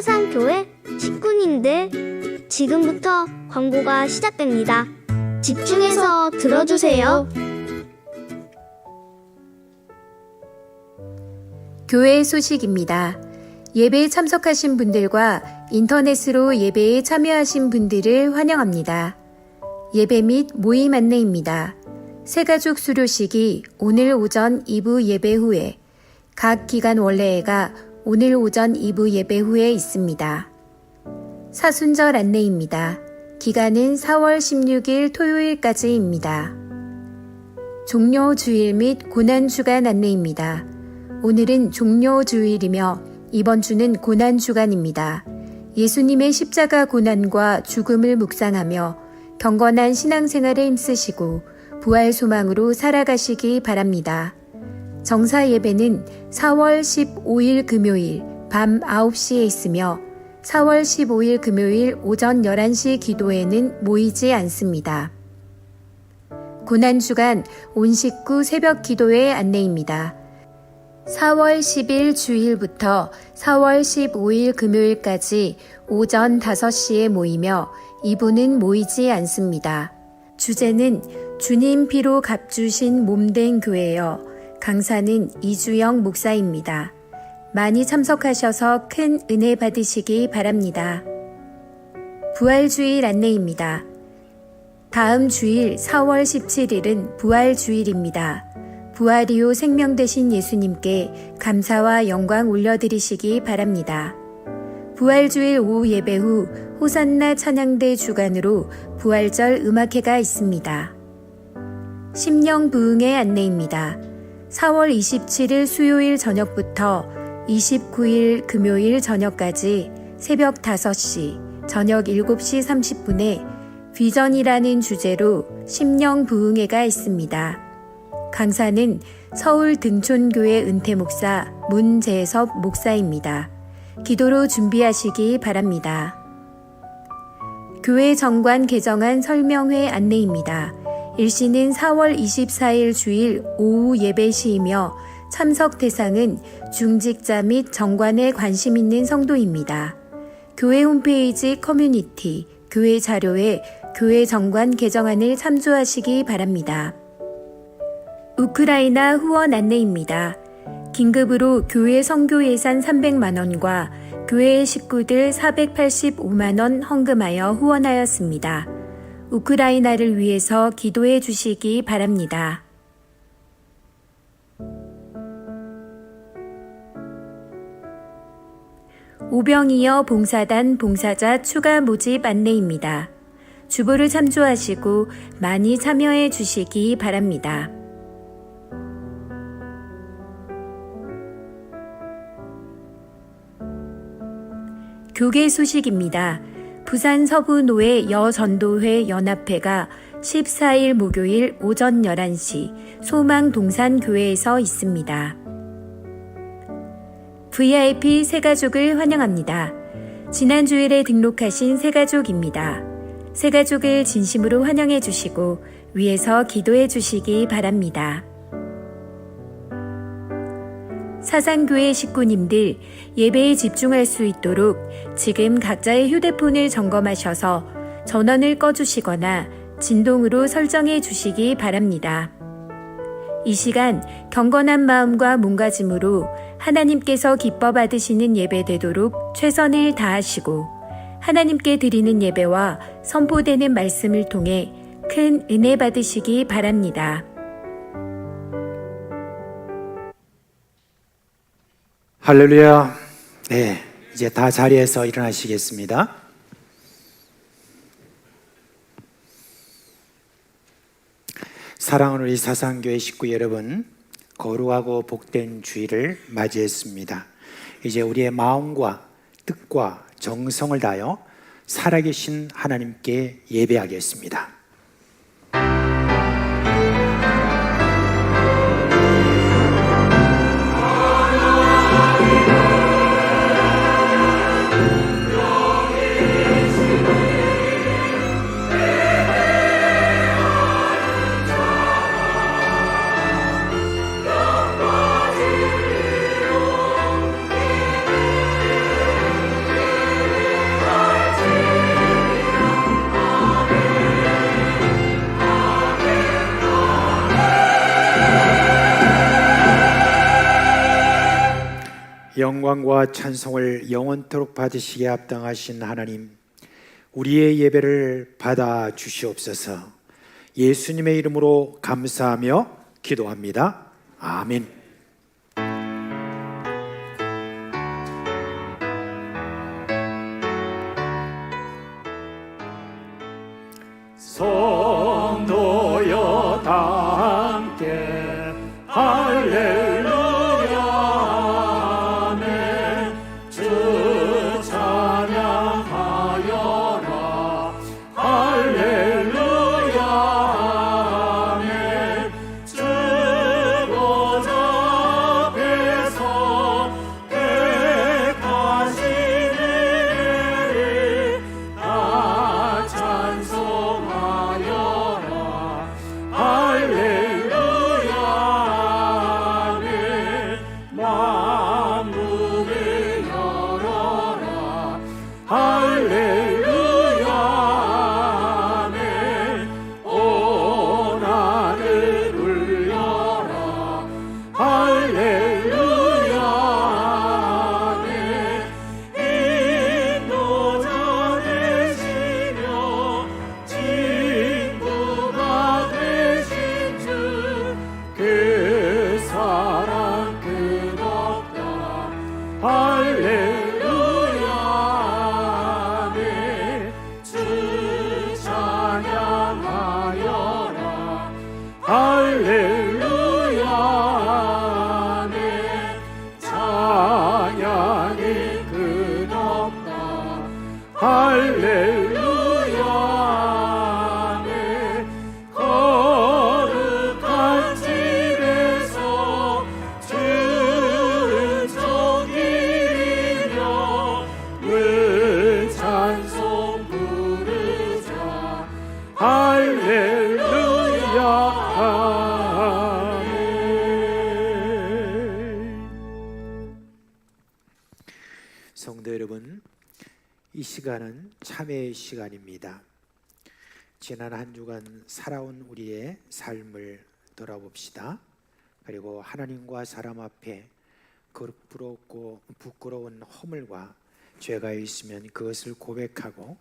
사상교회 식구님들, 지금부터 광고가 시작됩니다. 집중해서 들어주세요. 교회 소식입니다. 예배에 참석하신 분들과 인터넷으로 예배에 참여하신 분들을 환영합니다. 예배 및 모임 안내입니다. 새가족 수료식이 오늘 오전 2부 예배 후에, 각 기간 원래회가 오늘 오전 2부 예배 후에 있습니다. 사순절 안내입니다. 기간은 4월 16일 토요일까지입니다. 종료주일 및 고난주간 안내입니다. 오늘은 종료주일이며 이번 주는 고난주간입니다. 예수님의 십자가 고난과 죽음을 묵상하며 경건한 신앙생활에 힘쓰시고 부활 소망으로 살아가시기 바랍니다. 정사 예배는 4월 15일 금요일 밤 9시에 있으며 4월 15일 금요일 오전 11시 기도회는 모이지 않습니다. 고난주간 온 식구 새벽 기도회 안내입니다. 4월 10일 주일부터 4월 15일 금요일까지 오전 5시에 모이며 이부는 모이지 않습니다. 주제는 주님 피로 값주신 몸된 교회여, 강사는 이주영 목사입니다. 많이 참석하셔서 큰 은혜 받으시기 바랍니다. 부활주일 안내입니다. 다음 주일 4월 17일은 부활주일입니다. 부활이요 생명 되신 예수님께 감사와 영광 올려드리시기 바랍니다. 부활주일 오후 예배 후 호산나 찬양대 주간으로 부활절 음악회가 있습니다. 심령 부흥의 안내입니다. 4월 27일 수요일 저녁부터 29일 금요일 저녁까지 새벽 5시, 저녁 7시 30분에 비전이라는 주제로 심령 부흥회가 있습니다. 강사는 서울 등촌교회 은퇴목사 문재섭 목사입니다. 기도로 준비하시기 바랍니다. 교회 정관 개정안 설명회 안내입니다. 일시는 4월 24일 주일 오후 예배 시이며 참석 대상은 중직자 및 정관에 관심 있는 성도입니다. 교회 홈페이지 커뮤니티, 교회 자료에 교회 정관 개정안을 참조하시기 바랍니다. 우크라이나 후원 안내입니다. 긴급으로 교회 선교 예산 300만 원과 교회 식구들 485만 원 헌금하여 후원하였습니다. 우크라이나를 위해서 기도해 주시기 바랍니다. 오병이어 봉사단 봉사자 추가 모집 안내입니다. 주보를 참조하시고 많이 참여해 주시기 바랍니다. 교계 소식입니다. 부산 서부노회 여전도회 연합회가 14일 목요일 오전 11시 소망동산교회에서 있습니다. VIP 새가족을 환영합니다. 지난 주일에 등록하신 새가족입니다. 새가족을 진심으로 환영해 주시고 위에서 기도해 주시기 바랍니다. 사상교회 식구님들, 예배에 집중할 수 있도록 지금 각자의 휴대폰을 점검하셔서 전원을 꺼주시거나 진동으로 설정해 주시기 바랍니다. 이 시간 경건한 마음과 몸가짐으로 하나님께서 기뻐 받으시는 예배 되도록 최선을 다하시고 하나님께 드리는 예배와 선포되는 말씀을 통해 큰 은혜 받으시기 바랍니다. 할렐루야. 네, 이제 다 자리에서 일어나시겠습니다. 사랑하는 우리 사상교회 식구 여러분, 거룩하고 복된 주일을 맞이했습니다. 이제 우리의 마음과 뜻과 정성을 다하여 살아계신 하나님께 예배하겠습니다. 영광과 찬송을 영원토록 받으시기에 합당하신 하나님, 우리의 예배를 받아 주시옵소서. 예수님의 이름으로 감사하며 기도합니다. 아멘. 성도여 다 함께 할렐루야 아멘. 주 찬양하여라 할렐루야 아멘. 주 보좌 앞에서 택하신 은혜를 다 찬송하여라 할렐루야 아멘. 만문을 열어라 할렐루야 아멘. 온 하늘 울려라 할렐루야 아멘. 인도자 되시며 친구가 되신 주, 그 사랑 끝없다 할렐루야 아멘. 주 찬양하여라 할렐루야 아멘. 찬양이 끝없다 할렐루야 아멘. 거룩한 집에서 주는 정일이며 늘 찬송 부르자 할렐루야 아멘. 성도 여러분, 이 시간은 참회의 시간입니다. 지난 한 주간 살아온 우리의 삶을 돌아봅시다. 그리고 하나님과 사람 앞에 거룩스럽고 부끄러운 허물과 죄가 있으면 그것을 고백하고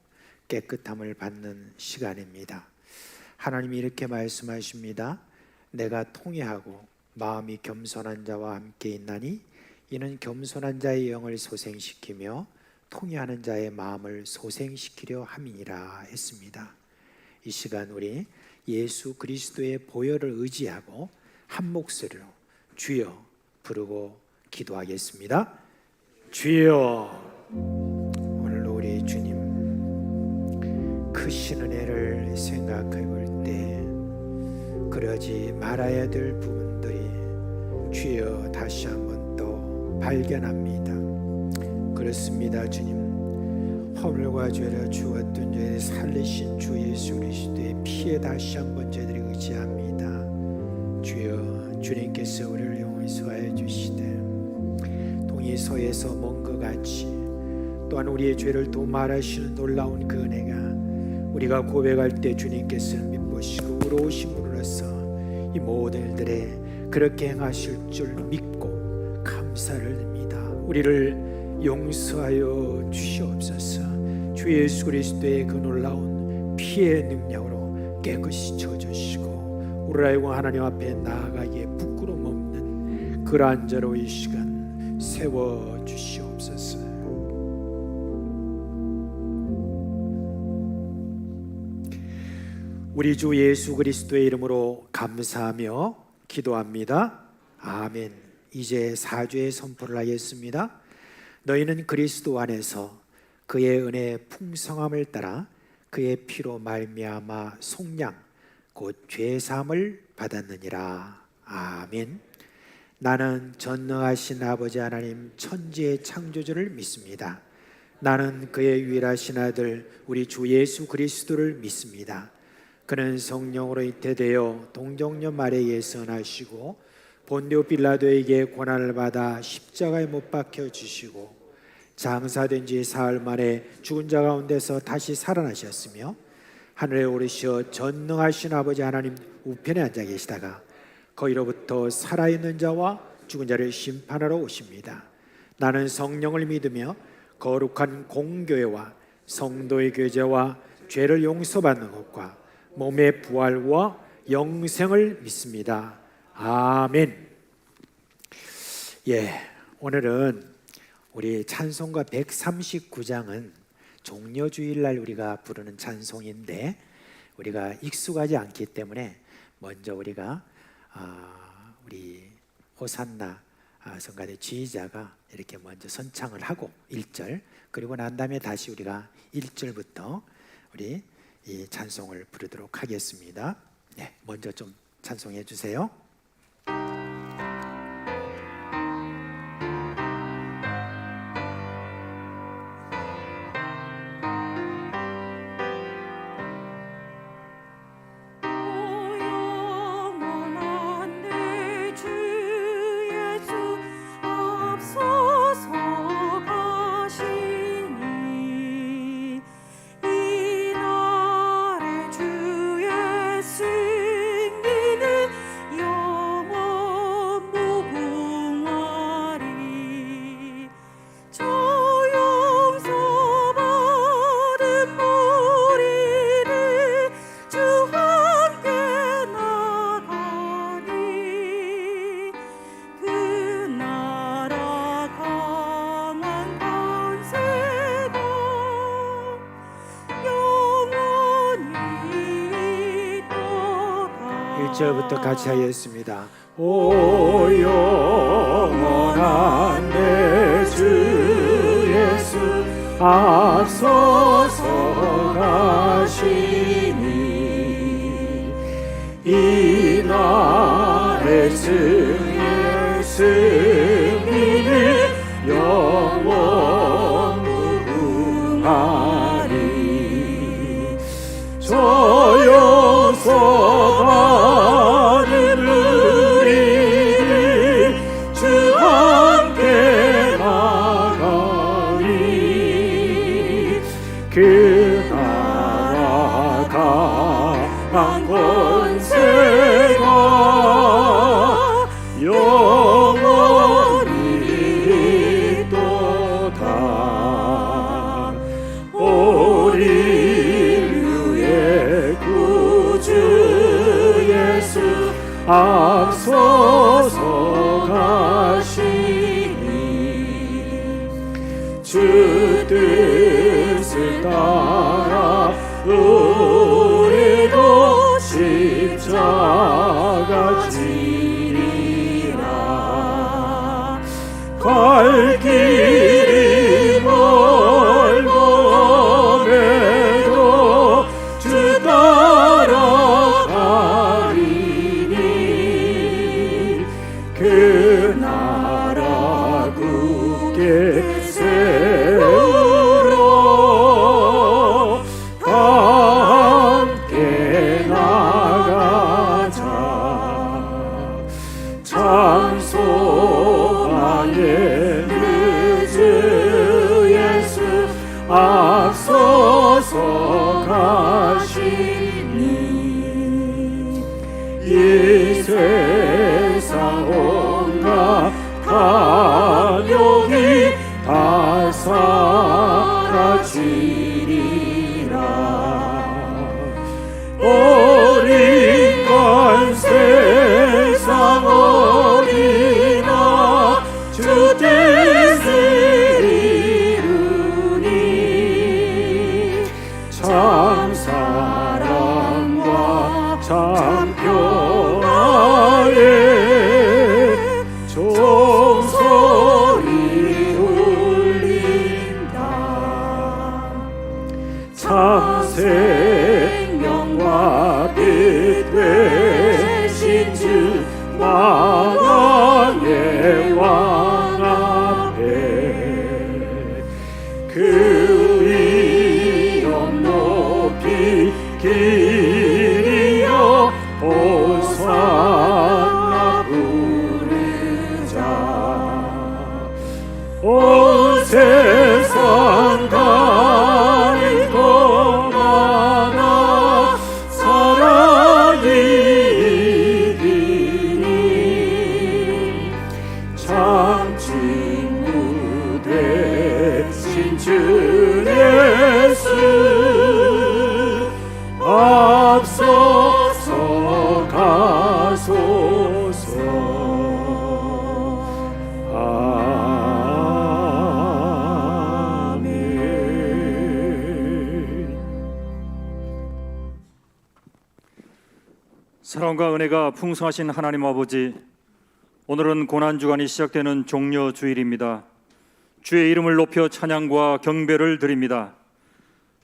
깨끗함을 받는 시간입니다. 하나님이 이렇게 말씀하십니다. 내가 통회하고 마음이 겸손한 자와 함께 있나니 이는 겸손한 자의 영을 소생시키며 통회하는 자의 마음을 소생시키려 함이니라 했습니다. 이 시간 우리 예수 그리스도의 보혈을 의지하고 한 목소리로 주여 부르고 기도하겠습니다. 주여. 오늘도 우리 주님 크신 은혜를 생각해 볼 때 그러지 말아야 될 부분들이 주여 다시 한번 또 발견합니다. 그렇습니다. 주님, 허물과 죄를 주었던 죄를 살리신 주 예수 그리스도의 피에 다시 한번 저희들이 의지합니다. 주여, 주님께서 우리를 용서하여 주시되 동이서에서 먼 것 같이 또한 우리의 죄를 도말하시는 놀라운 그 은혜가 우리가 고백할 때 주님께서는 미쁘시고 의로우신 분으로서 이 모든 일들에 그렇게 행하실 줄 믿고 감사를 드립니다. 우리를 용서하여 주시옵소서. 주 예수 그리스도의 그 놀라운 피의 능력으로 깨끗이 져주시고 우리를 알고 하나님 앞에 나아가기에 부끄러움 없는 그러한 자로 이 시간 세워주시옵소서. 우리 주 예수 그리스도의 이름으로 감사하며 기도합니다. 아멘. 이제 사죄의 선포를 하겠습니다. 너희는 그리스도 안에서 그의 은혜의 풍성함을 따라 그의 피로 말미암아 속량 곧 죄사함을 받았느니라. 아멘. 나는 전능하신 아버지 하나님 천지의 창조주를 믿습니다. 나는 그의 유일하신 아들 우리 주 예수 그리스도를 믿습니다. 그는 성령으로 잉태되어 동정녀 마리아에 선하시고 본디오 빌라도에게 고난을 받아 십자가에 못 박혀 주시고 장사된 지 사흘 만에 죽은 자 가운데서 다시 살아나셨으며 하늘에 오르시어 전능하신 아버지 하나님 우편에 앉아 계시다가 거기로부터 살아있는 자와 죽은 자를 심판하러 오십니다. 나는 성령을 믿으며 거룩한 공교회와 성도의 교제와 죄를 용서받는 것과 몸의 부활과 영생을 믿습니다. 아멘. 예, 오늘은 우리 찬송가 139장은 종려주일날 우리가 부르는 찬송인데 우리가 익숙하지 않기 때문에 먼저 우리가 우리 호산나 성가대 지휘자가 이렇게 먼저 선창을 하고 1절, 그리고 난 다음에 다시 우리가 1절부터 우리 이 찬송을 부르도록 하겠습니다. 네, 먼저 좀 찬송해 주세요. 부터 같이 하겠습니다. 오 영원한 내 주 예수 앞서서 가시니 이 날의 승리는 영원 무궁하리. 저 용서 그 나라 강한 권세가 영원히 있도다. 우리 인류의 구주 예수 앞서서 가시니 주 뜻을 따라 우리도 십자가 지리라. 갈 길이 멀고에도 주 따라가리니 그 나라 굳게 세우러 함께 나가자. 참 소망의 주 예수 앞서서 가시니 이 세상 온갖 탐욕이 다 사라지리라. 어린 간 세상 어디나 주 뜻을 이루니 참 사랑과 참 평화에 종소리 울린다. 참 생명과 빛 되신 주 만왕의 왕 앞에 그 위엄 높이 길이여 호산나 부르자. 온 세상 가는 것마다 사랑이 이기니 참 친구 주 예수 앞서서 가소서. 아멘. 사랑과 은혜가 풍성하신 하나님 아버지, 오늘은 고난주간이 시작되는 종려 주일입니다. 주의 이름을 높여 찬양과 경배를 드립니다.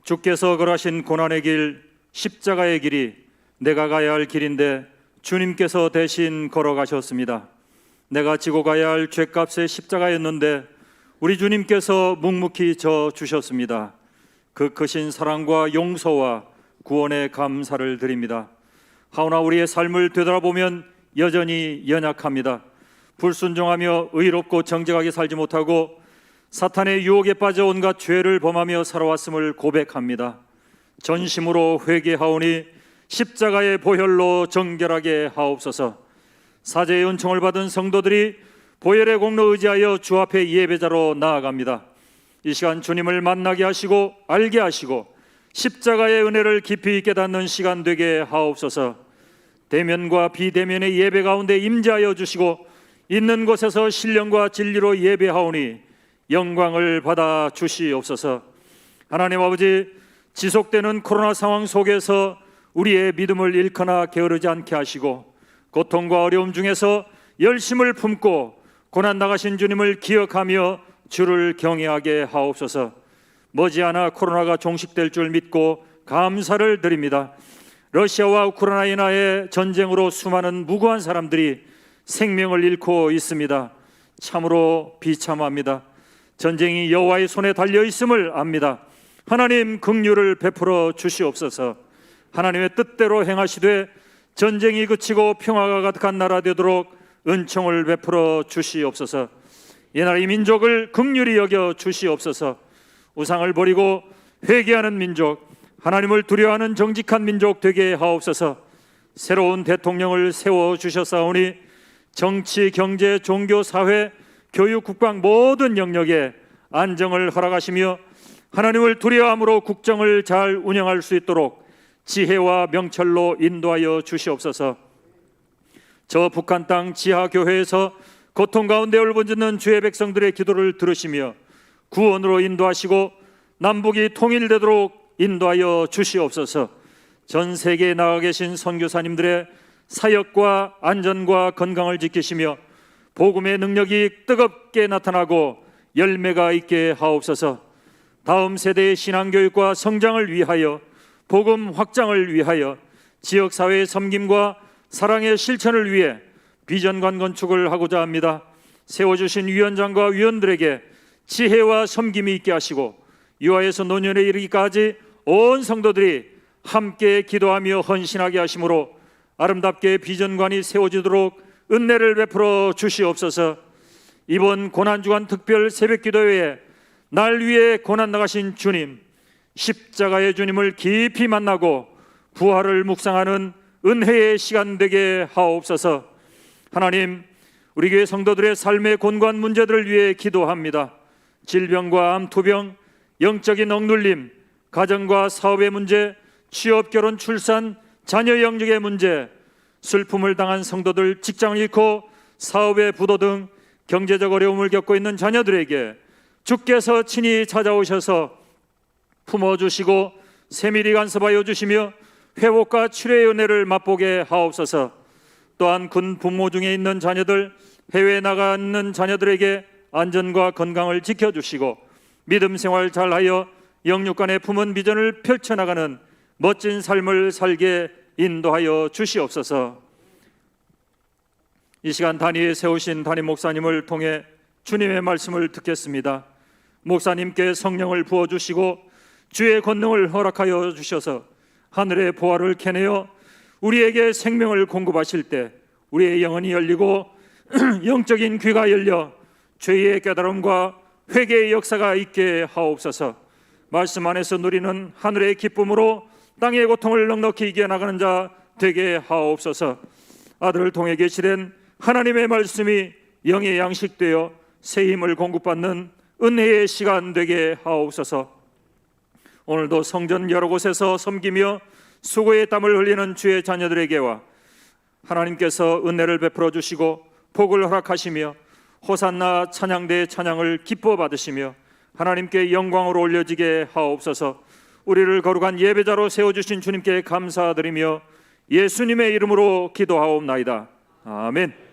주께서 걸으신 고난의 길, 십자가의 길이 내가 가야 할 길인데 주님께서 대신 걸어가셨습니다. 내가 지고 가야 할 죄값의 십자가였는데 우리 주님께서 묵묵히 져 주셨습니다. 그 크신 사랑과 용서와 구원의 감사를 드립니다. 하오나 우리의 삶을 되돌아보면 여전히 연약합니다. 불순종하며 의롭고 정직하게 살지 못하고 사탄의 유혹에 빠져 온갖 죄를 범하며 살아왔음을 고백합니다. 전심으로 회개하오니 십자가의 보혈로 정결하게 하옵소서. 사제의 은총을 받은 성도들이 보혈의 공로 의지하여 주 앞에 예배자로 나아갑니다. 이 시간 주님을 만나게 하시고 알게 하시고 십자가의 은혜를 깊이 깨닫는 시간 되게 하옵소서. 대면과 비대면의 예배 가운데 임재하여 주시고 있는 곳에서 신령과 진리로 예배하오니 영광을 받아 주시옵소서. 하나님 아버지, 지속되는 코로나 상황 속에서 우리의 믿음을 잃거나 게으르지 않게 하시고 고통과 어려움 중에서 열심을 품고 고난 나가신 주님을 기억하며 주를 경외하게 하옵소서. 머지않아 코로나가 종식될 줄 믿고 감사를 드립니다. 러시아와 우크라이나의 전쟁으로 수많은 무고한 사람들이 생명을 잃고 있습니다. 참으로 비참합니다. 전쟁이 여호와의 손에 달려 있음을 압니다. 하나님 긍휼을 베풀어 주시옵소서. 하나님의 뜻대로 행하시되 전쟁이 그치고 평화가 가득한 나라 되도록 은총을 베풀어 주시옵소서. 이 나라 이 민족을 긍휼히 여겨 주시옵소서. 우상을 버리고 회개하는 민족, 하나님을 두려워하는 정직한 민족 되게 하옵소서. 새로운 대통령을 세워주셨사오니 정치, 경제, 종교, 사회, 교육, 국방 모든 영역에 안정을 허락하시며 하나님을 두려워함으로 국정을 잘 운영할 수 있도록 지혜와 명철로 인도하여 주시옵소서. 저 북한 땅 지하교회에서 고통 가운데 울부짖는 주의 백성들의 기도를 들으시며 구원으로 인도하시고 남북이 통일되도록 인도하여 주시옵소서. 전 세계에 나가 계신 선교사님들의 사역과 안전과 건강을 지키시며 복음의 능력이 뜨겁게 나타나고 열매가 있게 하옵소서. 다음 세대의 신앙교육과 성장을 위하여 복음 확장을 위하여 지역사회의 섬김과 사랑의 실천을 위해 비전관 건축을 하고자 합니다. 세워주신 위원장과 위원들에게 지혜와 섬김이 있게 하시고 유아에서 노년에 이르기까지 온 성도들이 함께 기도하며 헌신하게 하심으로 아름답게 비전관이 세워지도록 은혜를 베풀어 주시옵소서. 이번 고난주간 특별 새벽기도회에 날 위해 고난 나가신 주님, 십자가의 주님을 깊이 만나고 부활을 묵상하는 은혜의 시간 되게 하옵소서. 하나님, 우리 교회 성도들의 삶의 곤고한 문제들을 위해 기도합니다. 질병과 암투병, 영적인 억눌림, 가정과 사업의 문제, 취업, 결혼, 출산, 자녀 영역의 문제, 슬픔을 당한 성도들, 직장을 잃고 사업의 부도 등 경제적 어려움을 겪고 있는 자녀들에게 주께서 친히 찾아오셔서 품어주시고 세밀히 간섭하여 주시며 회복과 치료의 은혜를 맛보게 하옵소서. 또한 군 부모 중에 있는 자녀들, 해외에 나가 있는 자녀들에게 안전과 건강을 지켜주시고 믿음 생활 잘하여 영육간의 품은 비전을 펼쳐나가는 멋진 삶을 살게 인도하여 주시옵소서. 이 시간 단위에 세우신 담임 목사님을 통해 주님의 말씀을 듣겠습니다. 목사님께 성령을 부어주시고 주의 권능을 허락하여 주셔서 하늘의 보화를 캐내어 우리에게 생명을 공급하실 때 우리의 영혼이 열리고 영적인 귀가 열려 죄의 깨달음과 회개의 역사가 있게 하옵소서. 말씀 안에서 누리는 하늘의 기쁨으로 땅의 고통을 넉넉히 이겨나가는 자 되게 하옵소서. 아들을 통해 계시된 하나님의 말씀이 영의 양식되어 새 힘을 공급받는 은혜의 시간 되게 하옵소서. 오늘도 성전 여러 곳에서 섬기며 수고의 땀을 흘리는 주의 자녀들에게와 하나님께서 은혜를 베풀어 주시고 복을 허락하시며 호산나 찬양대의 찬양을 기뻐 받으시며 하나님께 영광으로 올려지게 하옵소서. 우리를 거룩한 예배자로 세워주신 주님께 감사드리며 예수님의 이름으로 기도하옵나이다. 아멘.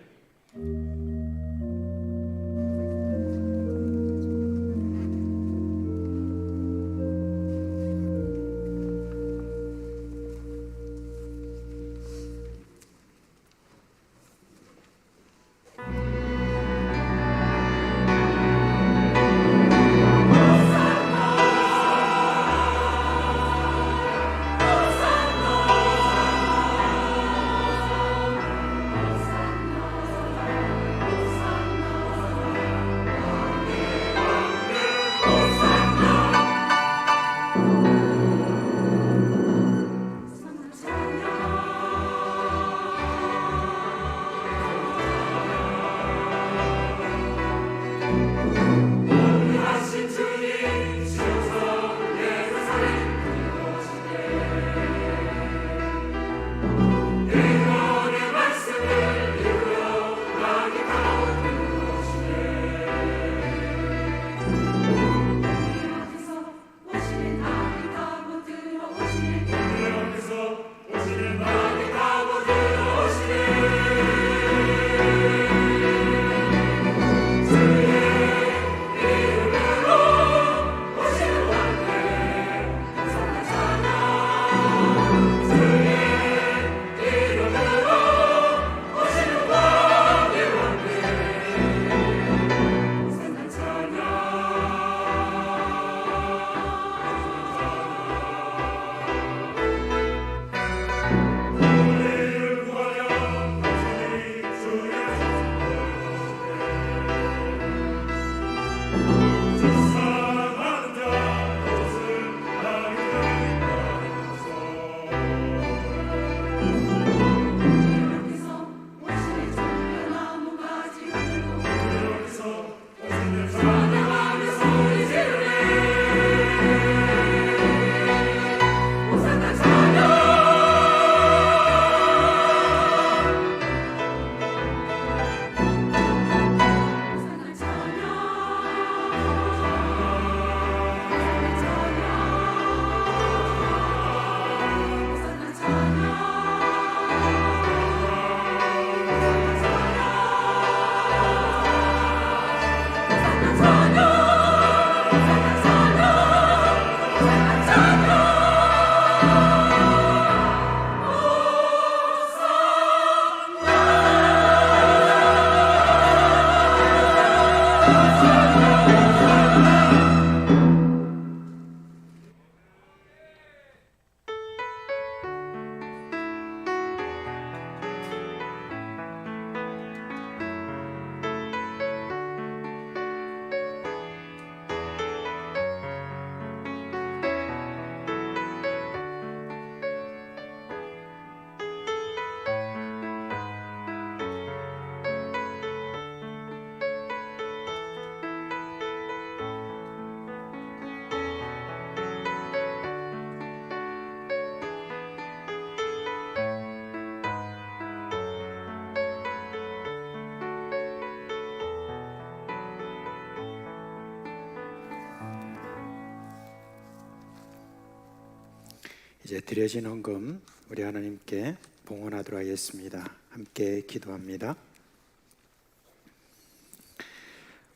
이제 드려진 헌금 우리 하나님께 봉헌하도록 하겠습니다. 함께 기도합니다.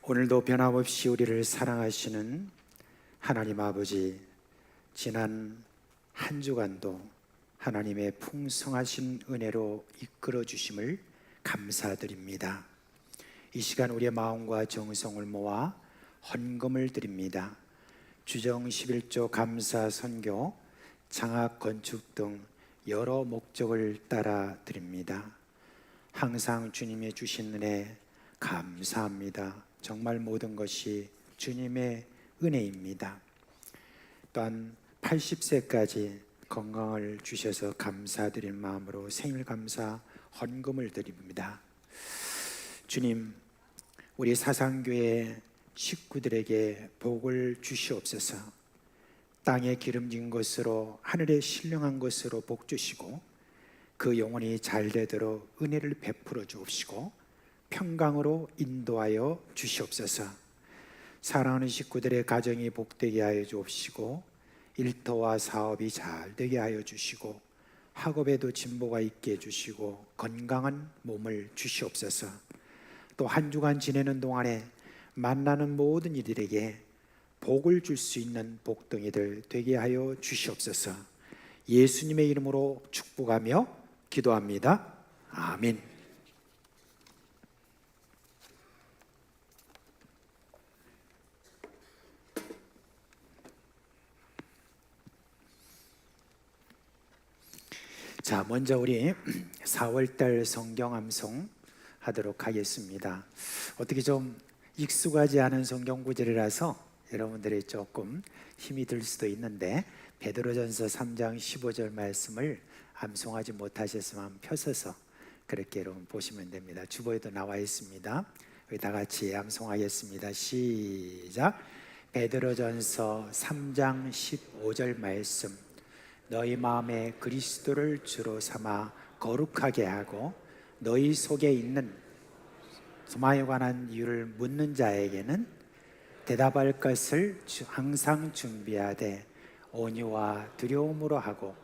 오늘도 변함없이 우리를 사랑하시는 하나님 아버지, 지난 한 주간도 하나님의 풍성하신 은혜로 이끌어 주심을 감사드립니다. 이 시간 우리의 마음과 정성을 모아 헌금을 드립니다. 주정 11조 감사 선교, 장학 건축 등 여러 목적을 따라 드립니다. 항상 주님이 주신 은혜 감사합니다. 정말 모든 것이 주님의 은혜입니다. 또한 80세까지 건강을 주셔서 감사드린 마음으로 생일 감사 헌금을 드립니다. 주님, 우리 사상교회 식구들에게 복을 주시옵소서. 땅에 기름진 것으로 하늘에 신령한 것으로 복 주시고 그 영혼이 잘 되도록 은혜를 베풀어 주옵시고 평강으로 인도하여 주시옵소서. 사랑하는 식구들의 가정이 복되게 하여 주옵시고 일터와 사업이 잘 되게 하여 주시고 학업에도 진보가 있게 해주시고 건강한 몸을 주시옵소서. 또 한 주간 지내는 동안에 만나는 모든 이들에게 복을 줄 수 있는 복덩이들 되게 하여 주시옵소서. 예수님의 이름으로 축복하며 기도합니다. 아멘. 자, 먼저 우리 4월달 성경 암송 하도록 하겠습니다. 어떻게 좀 익숙하지 않은 성경 구절이라서 여러분들이 조금 힘이 들 수도 있는데 베드로전서 3장 15절 말씀을 암송하지 못하셨으면 펴서서 그렇게 여러분 보시면 됩니다. 주보에도 나와 있습니다. 우리 다 같이 암송하겠습니다. 시작. 베드로전서 3장 15절 말씀. 너희 마음에 그리스도를 주로 삼아 거룩하게 하고 너희 속에 있는 소망에 관한 이유를 묻는 자에게는 대답할 것을 항상 준비하되 온유와 두려움으로 하고.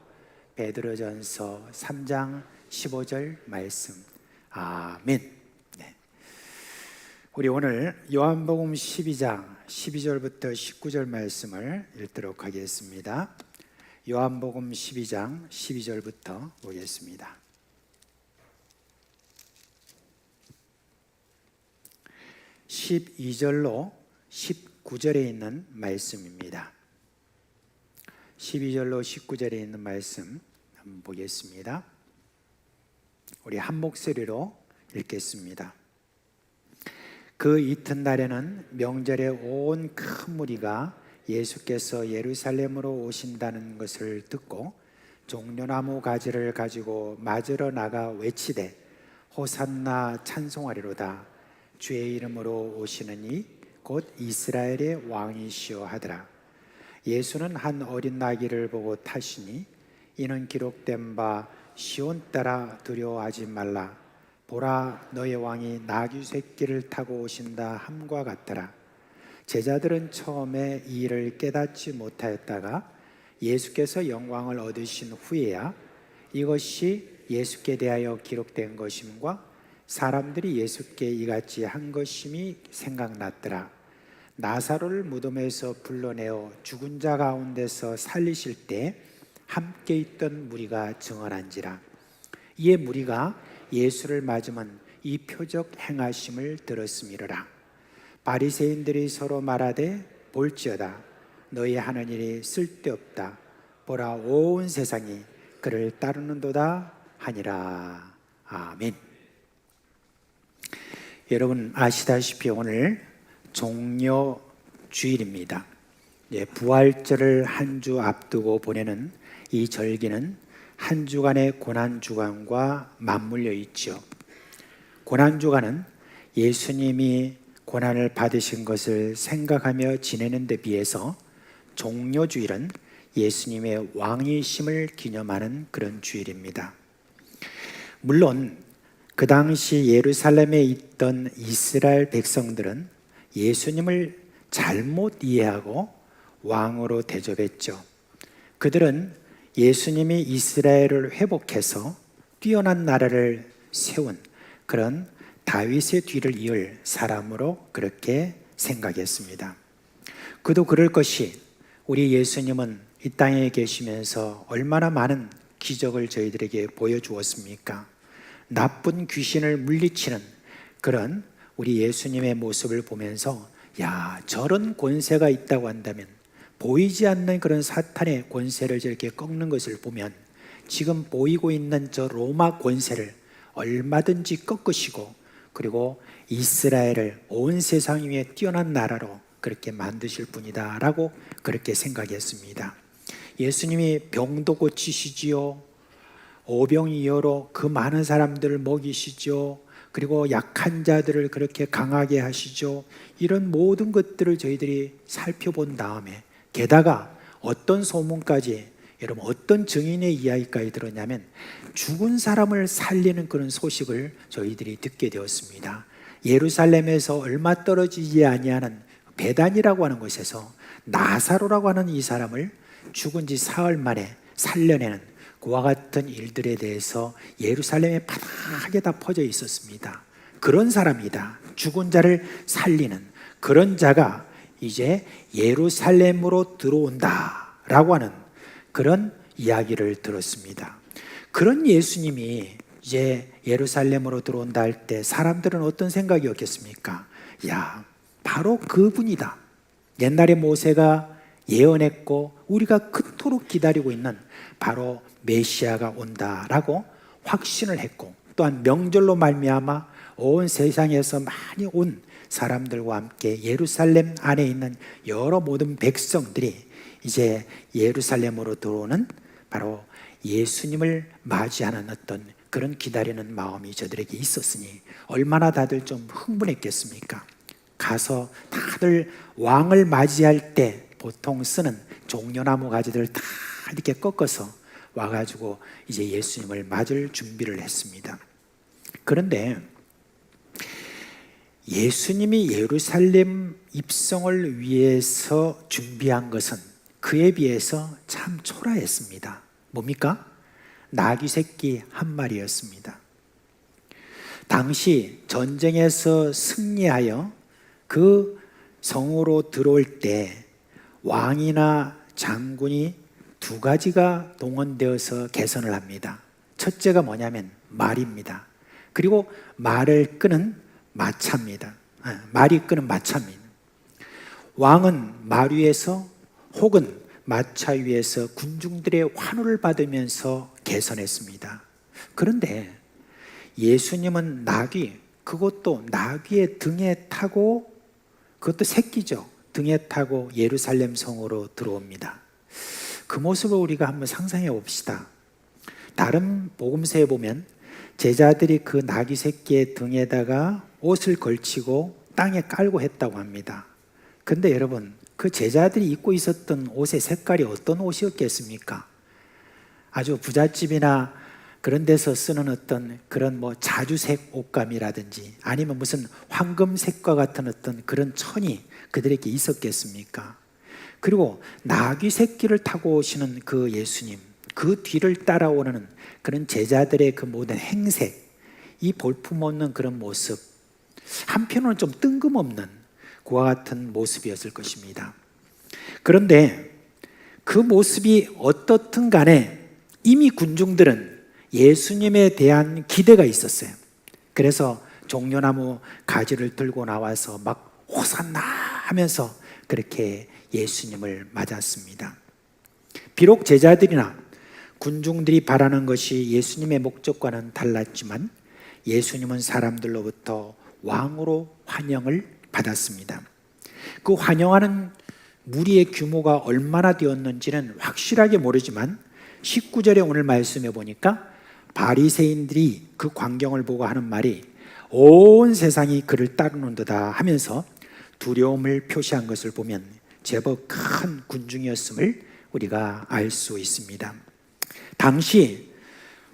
베드로전서 3장 15절 말씀. 아멘. 네. 우리 오늘 요한복음 12장 12절부터 19절 말씀을 읽도록 하겠습니다. 요한복음 12장 12절부터 보겠습니다. (12절로) 19절에 있는 말씀입니다. 12절로 19절에 있는 말씀 한번 보겠습니다. 우리 한 목소리로 읽겠습니다. 그 이튿날에는 명절에 온 큰 무리가 예수께서 예루살렘으로 오신다는 것을 듣고 종려나무 가지를 가지고 맞으러 나가 외치되 호산나 찬송하리로다. 주의 이름으로 오시느니 곧 이스라엘의 왕이시여 하더라. 예수는 한 어린 나귀를 보고 타시니 이는 기록된 바 시온 따라 두려워하지 말라. 보라, 너의 왕이 나귀 새끼를 타고 오신다 함과 같더라. 제자들은 처음에 이 일을 깨닫지 못하였다가 예수께서 영광을 얻으신 후에야 이것이 예수께 대하여 기록된 것임과 사람들이 예수께 이같이 한 것임이 생각났더라. 나사로를 무덤에서 불러내어 죽은 자 가운데서 살리실 때 함께 있던 무리가 증언한지라. 이에 무리가 예수를 맞으면 이 표적 행하심을 들었음이로라. 바리새인들이 서로 말하되 볼지어다. 너희 하는 일이 쓸데없다. 보라, 온 세상이 그를 따르는도다 하니라. 아멘. 여러분 아시다시피 오늘 종려주일입니다. 부활절을 한 주 앞두고 보내는 이 절기는 한 주간의 고난주간과 맞물려 있죠. 고난주간은 예수님이 고난을 받으신 것을 생각하며 지내는 데 비해서 종려주일은 예수님의 왕이심을 기념하는 그런 주일입니다. 물론 그 당시 예루살렘에 있던 이스라엘 백성들은 예수님을 잘못 이해하고 왕으로 대접했죠. 그들은 예수님이 이스라엘을 회복해서 뛰어난 나라를 세운 그런 다윗의 뒤를 이을 사람으로 그렇게 생각했습니다. 그도 그럴 것이 우리 예수님은 이 땅에 계시면서 얼마나 많은 기적을 저희들에게 보여주었습니까? 나쁜 귀신을 물리치는 그런 우리 예수님의 모습을 보면서 야, 저런 권세가 있다고 한다면, 보이지 않는 그런 사탄의 권세를 저렇게 꺾는 것을 보면 지금 보이고 있는 저 로마 권세를 얼마든지 꺾으시고 그리고 이스라엘을 온 세상 위에 뛰어난 나라로 그렇게 만드실 분이다 라고 그렇게 생각했습니다. 예수님이 병도 고치시지요, 오병이어로 그 많은 사람들을 먹이시죠, 그리고 약한 자들을 그렇게 강하게 하시죠. 이런 모든 것들을 저희들이 살펴본 다음에, 게다가 어떤 소문까지, 여러분 어떤 증인의 이야기까지 들었냐면 죽은 사람을 살리는 그런 소식을 저희들이 듣게 되었습니다. 예루살렘에서 얼마 떨어지지 아니하는 베단이라고 하는 곳에서 나사로라고 하는 이 사람을 죽은 지 사흘 만에 살려내는 그와 같은 일들에 대해서 예루살렘에 바닥에 다 퍼져 있었습니다. 그런 사람이다. 죽은 자를 살리는 그런 자가 이제 예루살렘으로 들어온다라고 하는 그런 이야기를 들었습니다. 그런 예수님이 이제 예루살렘으로 들어온다 할 때 사람들은 어떤 생각이었겠습니까? 야, 바로 그분이다. 옛날에 모세가 예언했고 우리가 그토록 기다리고 있는 바로 메시아가 온다라고 확신을 했고, 또한 명절로 말미암아 온 세상에서 많이 온 사람들과 함께 예루살렘 안에 있는 여러 모든 백성들이 이제 예루살렘으로 들어오는 바로 예수님을 맞이하는 어떤 그런 기다리는 마음이 저들에게 있었으니 얼마나 다들 좀 흥분했겠습니까? 가서 다들 왕을 맞이할 때 보통 쓰는 종려나무 가지들을 다 이렇게 꺾어서 와가지고 이제 예수님을 맞을 준비를 했습니다. 그런데 예수님이 예루살렘 입성을 위해서 준비한 것은 그에 비해서 참 초라했습니다. 뭡니까? 나귀 새끼 한 마리였습니다. 당시 전쟁에서 승리하여 그 성으로 들어올 때 왕이나 장군이 두 가지가 동원되어서 개선을 합니다. 첫째가 뭐냐면 말입니다. 그리고 말을 끄는 마차입니다. 말이 끄는 마차입니다. 왕은 말 위에서 혹은 마차 위에서 군중들의 환호를 받으면서 개선했습니다. 그런데 예수님은 나귀, 그것도 나귀의 등에 타고, 그것도 새끼죠. 등에 타고 예루살렘 성으로 들어옵니다. 그 모습을 우리가 한번 상상해 봅시다. 다른 복음서에 보면 제자들이 그 나귀 새끼의 등에다가 옷을 걸치고 땅에 깔고 했다고 합니다. 근데 여러분, 그 제자들이 입고 있었던 옷의 색깔이 어떤 옷이었겠습니까? 아주 부잣집이나 그런 데서 쓰는 어떤 그런 뭐 자주색 옷감이라든지 아니면 무슨 황금색과 같은 어떤 그런 천이 그들에게 있었겠습니까? 그리고 나귀 새끼를 타고 오시는 그 예수님, 그 뒤를 따라오는 그런 제자들의 그 모든 행색, 이 볼품없는 그런 모습, 한편으로는 좀 뜬금없는 그와 같은 모습이었을 것입니다. 그런데 그 모습이 어떻든 간에 이미 군중들은 예수님에 대한 기대가 있었어요. 그래서 종려나무 가지를 들고 나와서 막 호산나 하면서 그렇게 예수님을 맞았습니다. 비록 제자들이나 군중들이 바라는 것이 예수님의 목적과는 달랐지만 예수님은 사람들로부터 왕으로 환영을 받았습니다. 그 환영하는 무리의 규모가 얼마나 되었는지는 확실하게 모르지만 19절에 오늘 말씀해 보니까 바리새인들이 그 광경을 보고 하는 말이 온 세상이 그를 따르는도다 하면서 두려움을 표시한 것을 보면 제법 큰 군중이었음을 우리가 알 수 있습니다. 당시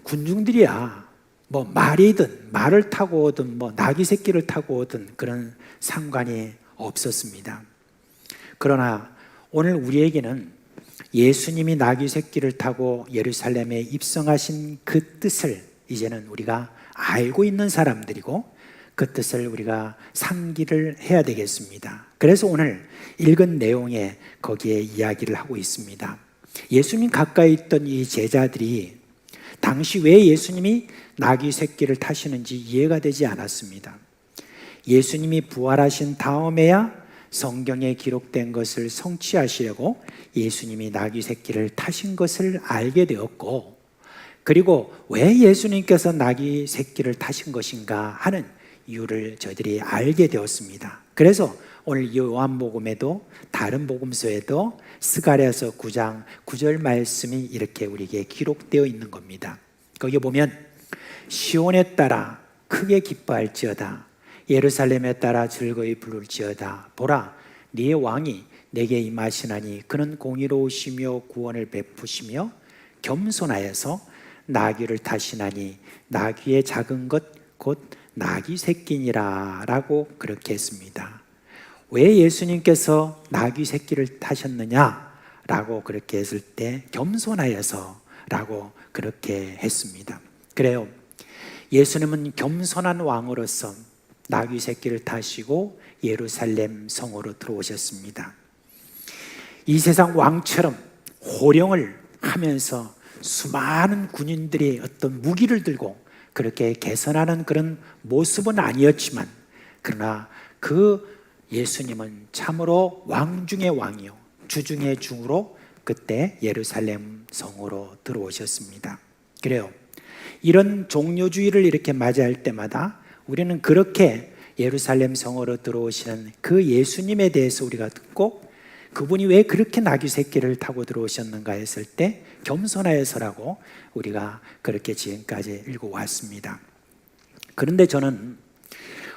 군중들이야 뭐 말이든 말을 타고 오든 뭐 나귀 새끼를 타고 오든 그런 상관이 없었습니다. 그러나 오늘 우리에게는 예수님이 나귀 새끼를 타고 예루살렘에 입성하신 그 뜻을 이제는 우리가 알고 있는 사람들이고 그 뜻을 우리가 상기를 해야 되겠습니다. 그래서 오늘 읽은 내용에 거기에 이야기를 하고 있습니다. 예수님 가까이 있던 이 제자들이 당시 왜 예수님이 나귀 새끼를 타시는지 이해가 되지 않았습니다. 예수님이 부활하신 다음에야 성경에 기록된 것을 성취하시려고 예수님이 나귀 새끼를 타신 것을 알게 되었고, 그리고 왜 예수님께서 나귀 새끼를 타신 것인가 하는 이유를 저희들이 알게 되었습니다. 그래서 오늘 요한복음에도 다른 복음서에도 스가랴서 9장 9절 말씀이 이렇게 우리에게 기록되어 있는 겁니다. 거기 보면 시온에 따라 크게 기뻐할지어다. 예루살렘에 따라 즐거이 부를지어다. 보라, 네의 왕이 내게 임하시나니 그는 공의로우시며 구원을 베푸시며 겸손하여서 나귀를 타시나니 나귀의 작은 것 곧 나귀 새끼니라 라고 그렇게 했습니다. 왜 예수님께서 나귀 새끼를 타셨느냐 라고 그렇게 했을 때 겸손하여서 라고 그렇게 했습니다. 그래요, 예수님은 겸손한 왕으로서 나귀 새끼를 타시고 예루살렘 성으로 들어오셨습니다. 이 세상 왕처럼 호령을 하면서 수많은 군인들이 어떤 무기를 들고 그렇게 개선하는 그런 모습은 아니었지만, 그러나 그 예수님은 참으로 왕 중의 왕이요 주 중의 중으로 그때 예루살렘 성으로 들어오셨습니다. 그래요, 이런 종료주의를 이렇게 맞이할 때마다 우리는 그렇게 예루살렘 성으로 들어오시는 그 예수님에 대해서 우리가 듣고, 그분이 왜 그렇게 나귀 새끼를 타고 들어오셨는가 했을 때 겸손하여서라고 우리가 그렇게 지금까지 읽어왔습니다. 그런데 저는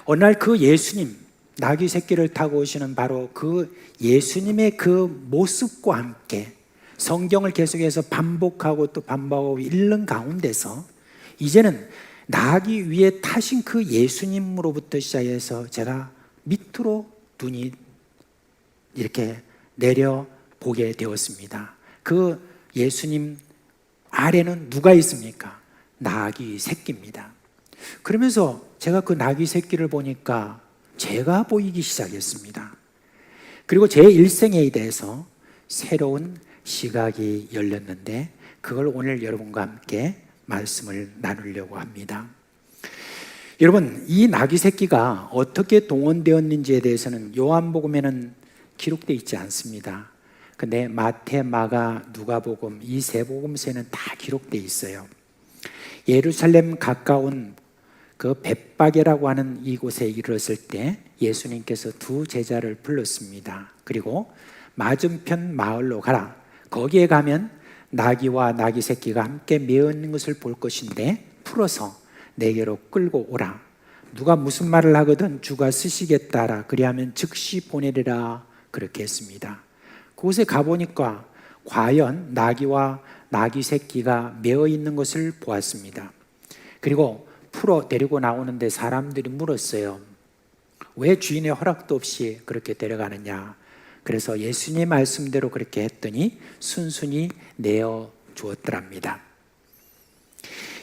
어느 날 그 예수님, 나귀 새끼를 타고 오시는 바로 그 예수님의 그 모습과 함께 성경을 계속해서 반복하고 또 반복하고 읽는 가운데서 이제는 나귀 위에 타신 그 예수님으로부터 시작해서 제가 밑으로 눈이 이렇게 내려보게 되었습니다. 그 예수님 아래는 누가 있습니까? 나귀 새끼입니다. 그러면서 제가 그 나귀 새끼를 보니까 제가 보이기 시작했습니다. 그리고 제 일생에 대해서 새로운 시각이 열렸는데 그걸 오늘 여러분과 함께 말씀을 나누려고 합니다. 여러분, 이 나귀 새끼가 어떻게 동원되었는지에 대해서는 요한복음에는 기록되어 있지 않습니다. 근데 마태, 마가, 누가복음 이 세 복음서에는 다 기록되어 있어요. 예루살렘 가까운 그 벳바게라고 하는 이곳에 이르렀을 때 예수님께서 두 제자를 불렀습니다. 그리고 맞은편 마을로 가라. 거기에 가면 나귀와 나귀 새끼가 함께 매어 있는 것을 볼 것인데 풀어서 내게로 끌고 오라. 누가 무슨 말을 하거든 주가 쓰시겠다라. 그리하면 즉시 보내리라. 그렇게 했습니다. 그곳에 가보니까 과연 나귀와 나귀 새끼가 매어 있는 것을 보았습니다. 그리고 풀어 데리고 나오는데 사람들이 물었어요. 왜 주인의 허락도 없이 그렇게 데려가느냐. 그래서 예수님 말씀대로 그렇게 했더니 순순히 내어 주었더랍니다.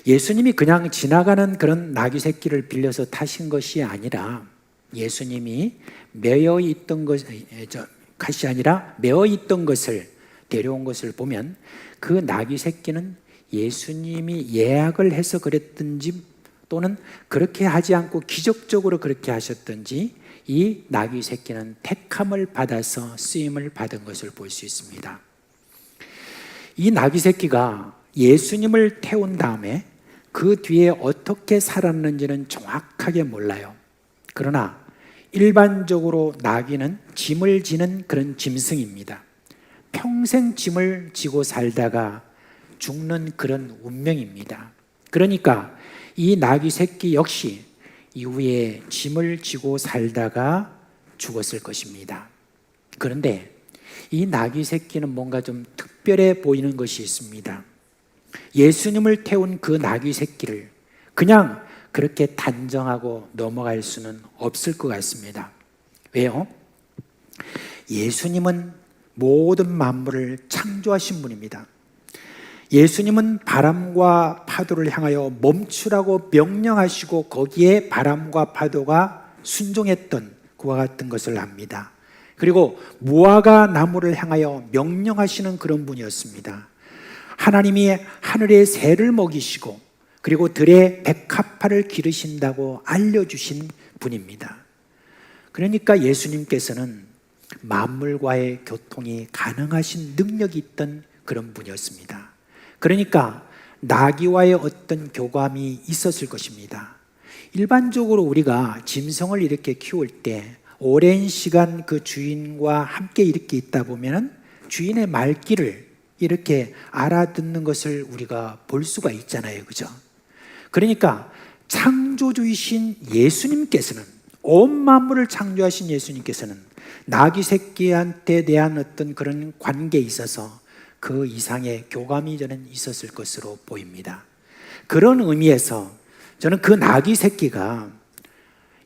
예수님이 그냥 지나가는 그런 나귀 새끼를 빌려서 타신 것이 아니라 예수님이 매어 있던 것이 아니라 매어 있던 것을 데려온 것을 보면 그 나귀 새끼는 예수님이 예약을 해서 그랬든지 또는 그렇게 하지 않고 기적적으로 그렇게 하셨든지 이 나귀 새끼는 택함을 받아서 쓰임을 받은 것을 볼 수 있습니다. 이 나귀 새끼가 예수님을 태운 다음에 그 뒤에 어떻게 살았는지는 정확하게 몰라요. 그러나 일반적으로 나귀는 짐을 지는 그런 짐승입니다. 평생 짐을 지고 살다가 죽는 그런 운명입니다. 그러니까 이 나귀 새끼 역시 이후에 짐을 지고 살다가 죽었을 것입니다. 그런데 이 나귀 새끼는 뭔가 좀 특별해 보이는 것이 있습니다. 예수님을 태운 그 나귀 새끼를 그냥 그렇게 단정하고 넘어갈 수는 없을 것 같습니다. 왜요? 예수님은 모든 만물을 창조하신 분입니다. 예수님은 바람과 파도를 향하여 멈추라고 명령하시고 거기에 바람과 파도가 순종했던 그와 같은 것을 압니다. 그리고 무화과 나무를 향하여 명령하시는 그런 분이었습니다. 하나님이 하늘의 새를 먹이시고 그리고 들의 백합화를 기르신다고 알려주신 분입니다. 그러니까 예수님께서는 만물과의 교통이 가능하신 능력이 있던 그런 분이었습니다. 그러니까 나귀와의 어떤 교감이 있었을 것입니다. 일반적으로 우리가 짐승을 이렇게 키울 때 오랜 시간 그 주인과 함께 이렇게 있다 보면 주인의 말귀를 이렇게 알아듣는 것을 우리가 볼 수가 있잖아요. 그죠? 그러니까 창조주이신 예수님께서는, 온 만물을 창조하신 예수님께서는 나귀 새끼한테 대한 어떤 그런 관계에 있어서 그 이상의 교감이 저는 있었을 것으로 보입니다. 그런 의미에서 저는 그 나귀 새끼가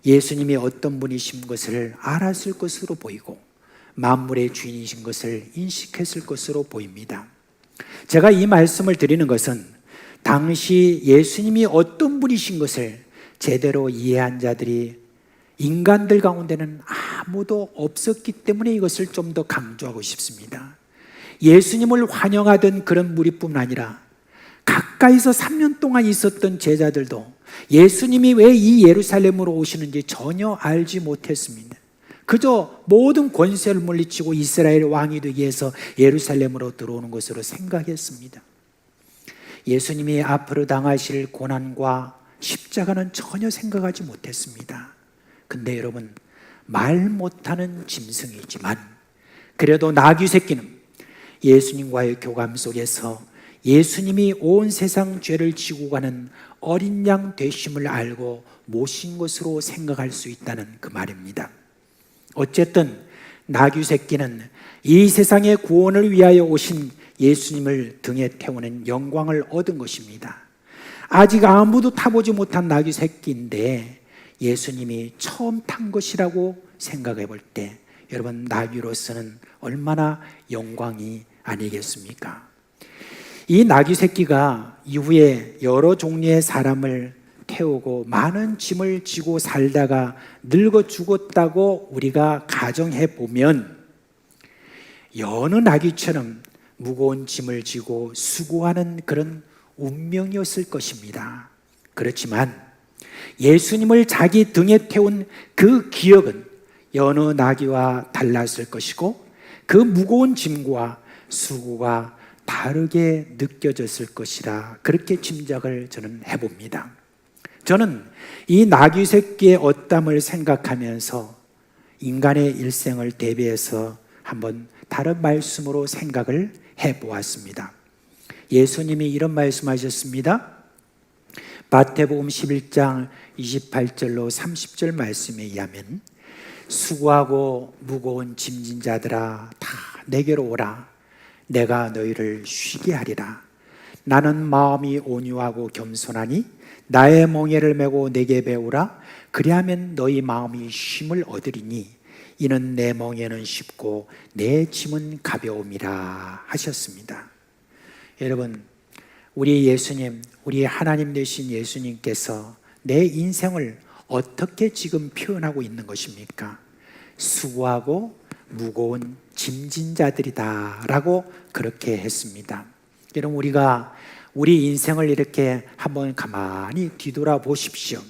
예수님이 어떤 분이신 것을 알았을 것으로 보이고 만물의 주인이신 것을 인식했을 것으로 보입니다. 제가 이 말씀을 드리는 것은 당시 예수님이 어떤 분이신 것을 제대로 이해한 자들이 인간들 가운데는 아무도 없었기 때문에 이것을 좀 더 강조하고 싶습니다. 예수님을 환영하던 그런 무리뿐 아니라 가까이서 3년 동안 있었던 제자들도 예수님이 왜 이 예루살렘으로 오시는지 전혀 알지 못했습니다. 그저 모든 권세를 물리치고 이스라엘 왕이 되기 위해서 예루살렘으로 들어오는 것으로 생각했습니다. 예수님이 앞으로 당하실 고난과 십자가는 전혀 생각하지 못했습니다. 근데 여러분, 말 못하는 짐승이지만 그래도 나귀 새끼는 예수님과의 교감 속에서 예수님이 온 세상 죄를 지고 가는 어린 양 되심을 알고 모신 것으로 생각할 수 있다는 그 말입니다. 어쨌든 나귀 새끼는 이 세상의 구원을 위하여 오신 예수님을 등에 태우는 영광을 얻은 것입니다. 아직 아무도 타보지 못한 나귀 새끼인데 예수님이 처음 탄 것이라고 생각해 볼 때 여러분, 나귀로서는 얼마나 영광이 아니겠습니까? 이 나귀 새끼가 이후에 여러 종류의 사람을 태우고 많은 짐을 지고 살다가 늙어 죽었다고 우리가 가정해 보면 여느 나귀처럼 무거운 짐을 지고 수고하는 그런 운명이었을 것입니다. 그렇지만 예수님을 자기 등에 태운 그 기억은 여느 나귀와 달랐을 것이고 그 무거운 짐과 수고가 다르게 느껴졌을 것이라 그렇게 짐작을 저는 해봅니다. 저는 이 나귀 새끼의 어담을 생각하면서 인간의 일생을 대비해서 한번 다른 말씀으로 생각을 해보았습니다. 예수님이 이런 말씀하셨습니다. 마태복음 11장 28절로 30절 말씀에 의하면 수고하고 무거운 짐진 자들아 다 내게로 오라. 내가 너희를 쉬게 하리라. 나는 마음이 온유하고 겸손하니 나의 멍에를 메고 내게 배우라. 그리하면 너희 마음이 쉼을 얻으리니 이는 내 멍에는 쉽고 내 짐은 가벼움이라 하셨습니다. 여러분, 우리 예수님, 우리 하나님 되신 예수님께서 내 인생을 어떻게 지금 표현하고 있는 것입니까? 수고하고 무거운 짐진 자들이다 라고 그렇게 했습니다. 여러분, 우리가 우리 인생을 이렇게 한번 가만히 뒤돌아 보십시오.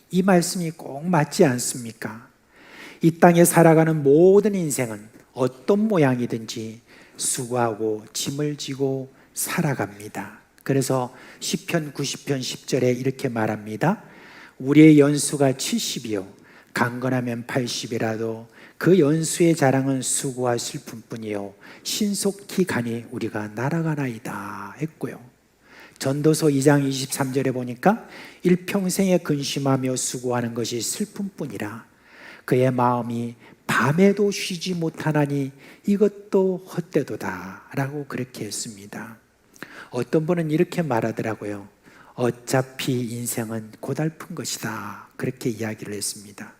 이 말씀이 꼭 맞지 않습니까? 이 땅에 살아가는 모든 인생은 어떤 모양이든지 수고하고 짐을 지고 살아갑니다. 그래서 시편 90편 10절에 이렇게 말합니다. 우리의 연수가 70이요 강건하면 80이라도 그 연수의 자랑은 수고와 슬픔뿐이요 신속히 가니 우리가 날아가나이다 했고요. 전도서 2장 23절에 보니까 일평생에 근심하며 수고하는 것이 슬픔뿐이라 그의 마음이 밤에도 쉬지 못하나니 이것도 헛되도다 라고 그렇게 했습니다. 어떤 분은 이렇게 말하더라고요. 어차피 인생은 고달픈 것이다 그렇게 이야기를 했습니다.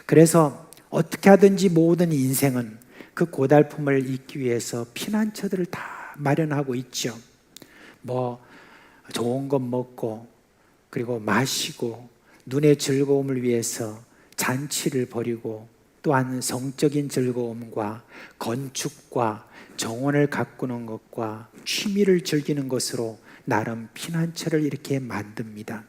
그래서 어떻게 하든지 모든 인생은 그 고달픔을 잊기 위해서 피난처들을 다 마련하고 있죠. 뭐 좋은 것 먹고 그리고 마시고 눈의 즐거움을 위해서 잔치를 벌이고 또한 성적인 즐거움과 건축과 정원을 가꾸는 것과 취미를 즐기는 것으로 나름 피난처를 이렇게 만듭니다.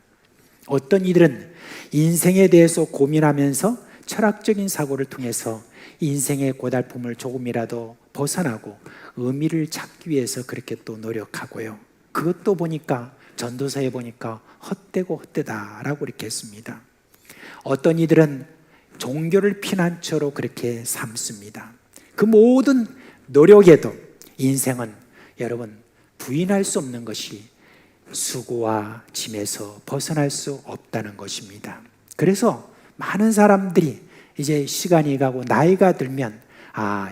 어떤 이들은 인생에 대해서 고민하면서 철학적인 사고를 통해서 인생의 고달픔을 조금이라도 벗어나고 의미를 찾기 위해서 그렇게 또 노력하고요. 그것도 보니까 전도서에 보니까 헛되고 헛되다라고 이렇게 했습니다. 어떤 이들은 종교를 피난처로 그렇게 삼습니다. 그 모든 노력에도 인생은 여러분 부인할 수 없는 것이 수고와 짐에서 벗어날 수 없다는 것입니다. 그래서 많은 사람들이 이제 시간이 가고 나이가 들면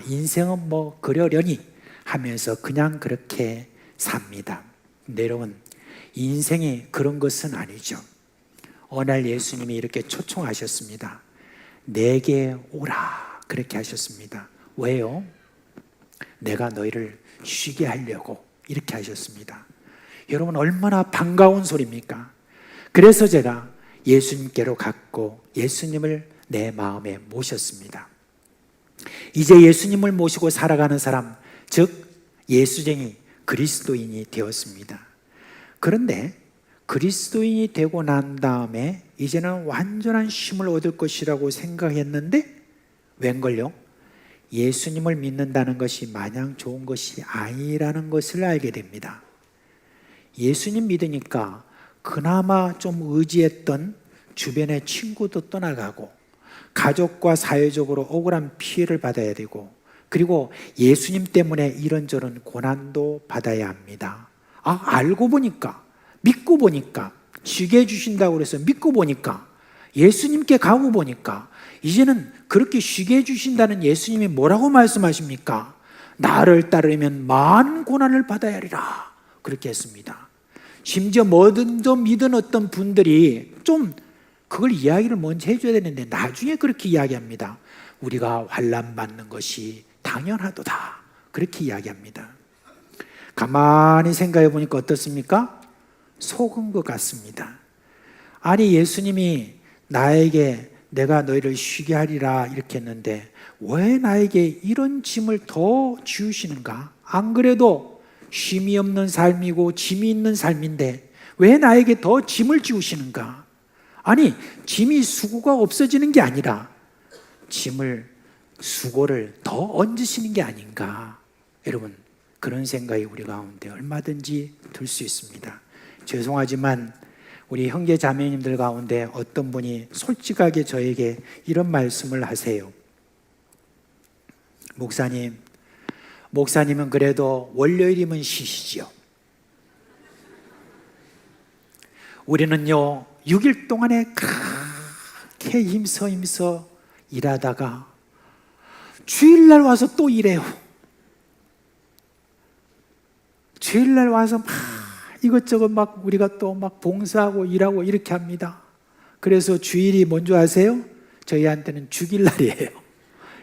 인생은 뭐 그러려니 하면서 그냥 그렇게 삽니다. 근데 여러분, 인생이 그런 것은 아니죠. 어느 날 예수님이 이렇게 초청하셨습니다. 내게 오라 그렇게 하셨습니다. 왜요? 내가 너희를 쉬게 하려고 이렇게 하셨습니다. 여러분, 얼마나 반가운 소리입니까? 그래서 제가 예수님께로 갔고 예수님을 내 마음에 모셨습니다. 이제 예수님을 모시고 살아가는 사람, 즉 예수쟁이 그리스도인이 되었습니다. 그런데 그리스도인이 되고 난 다음에 이제는 완전한 쉼을 얻을 것이라고 생각했는데 웬걸요? 예수님을 믿는다는 것이 마냥 좋은 것이 아니라는 것을 알게 됩니다. 예수님 믿으니까 그나마 좀 의지했던 주변의 친구도 떠나가고 가족과 사회적으로 억울한 피해를 받아야 되고 그리고 예수님 때문에 이런저런 고난도 받아야 합니다. 알고 보니까 믿고 보니까 쉬게 해주신다고 그래서 믿고 보니까 예수님께 가고 보니까 이제는 그렇게 쉬게 해주신다는 예수님이 뭐라고 말씀하십니까? 나를 따르면 많은 고난을 받아야 하리라 그렇게 했습니다. 심지어 먼저 믿은 어떤 분들이 좀 그걸 이야기를 먼저 해줘야 되는데 나중에 그렇게 이야기합니다. 우리가 환난 받는 것이 당연하도다 그렇게 이야기합니다. 가만히 생각해 보니까 어떻습니까? 속은 것 같습니다. 아니 예수님이 나에게 내가 너희를 쉬게 하리라 이렇게 했는데 왜 나에게 이런 짐을 더 지우시는가? 안 그래도 쉼이 없는 삶이고 짐이 있는 삶인데 왜 나에게 더 짐을 지우시는가? 아니 짐이 수고가 없어지는 게 아니라 수고를 더 얹으시는 게 아닌가? 여러분, 그런 생각이 우리 가운데 얼마든지 들 수 있습니다. 죄송하지만 우리 형제 자매님들 가운데 어떤 분이 솔직하게 저에게 이런 말씀을 하세요. 목사님은 그래도 월요일이면 쉬시지요. 우리는요 6일 동안에 그렇게 힘써 일하다가 주일날 와서 또 일해요. 주일날 와서 막 이것저것 막 우리가 또 막 봉사하고 일하고 이렇게 합니다. 그래서 주일이 뭔지 아세요? 저희한테는 죽일날이에요.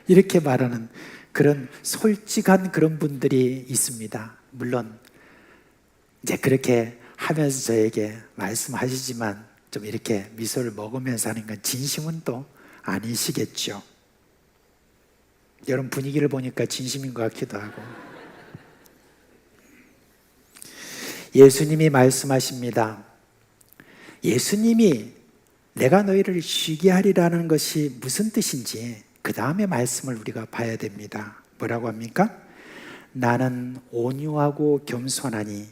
이렇게 말하는 그런 솔직한 그런 분들이 있습니다. 물론 이제 그렇게 하면서 저에게 말씀하시지만 좀 이렇게 미소를 먹으면서 하는 건 진심은 또 아니시겠죠. 여러분 분위기를 보니까 진심인 것 같기도 하고. 예수님이 말씀하십니다. 예수님이 내가 너희를 쉬게 하리라는 것이 무슨 뜻인지 그 다음에 말씀을 우리가 봐야 됩니다. 뭐라고 합니까? 나는 온유하고 겸손하니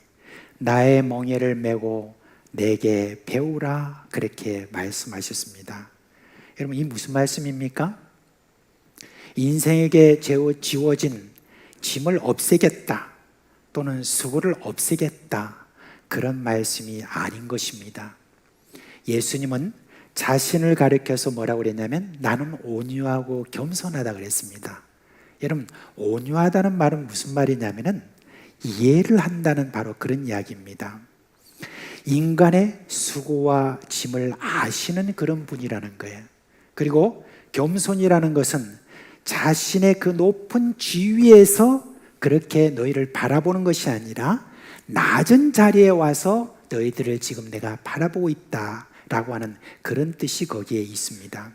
나의 멍에를 메고 내게 배우라 그렇게 말씀하셨습니다. 여러분 이 무슨 말씀입니까? 인생에게 지워진 짐을 없애겠다 또는 수고를 없애겠다 그런 말씀이 아닌 것입니다. 예수님은 자신을 가리켜서 뭐라고 그랬냐면 나는 온유하고 겸손하다 그랬습니다. 여러분 온유하다는 말은 무슨 말이냐면은 이해를 한다는 바로 그런 이야기입니다. 인간의 수고와 짐을 아시는 그런 분이라는 거예요. 그리고 겸손이라는 것은 자신의 그 높은 지위에서 그렇게 너희를 바라보는 것이 아니라 낮은 자리에 와서 너희들을 지금 내가 바라보고 있다라고 하는 그런 뜻이 거기에 있습니다.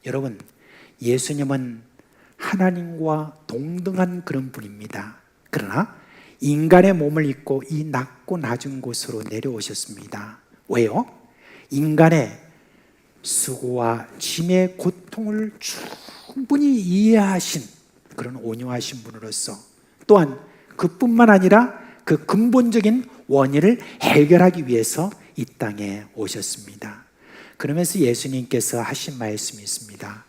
여러분, 예수님은 하나님과 동등한 그런 분입니다. 그러나 인간의 몸을 입고 이 낮고 낮은 곳으로 내려오셨습니다. 왜요? 인간의 수고와 짐의 고통을 충분히 이해하신 그런 온유하신 분으로서 또한 그뿐만 아니라 그 근본적인 원인을 해결하기 위해서 이 땅에 오셨습니다. 그러면서 예수님께서 하신 말씀이 있습니다.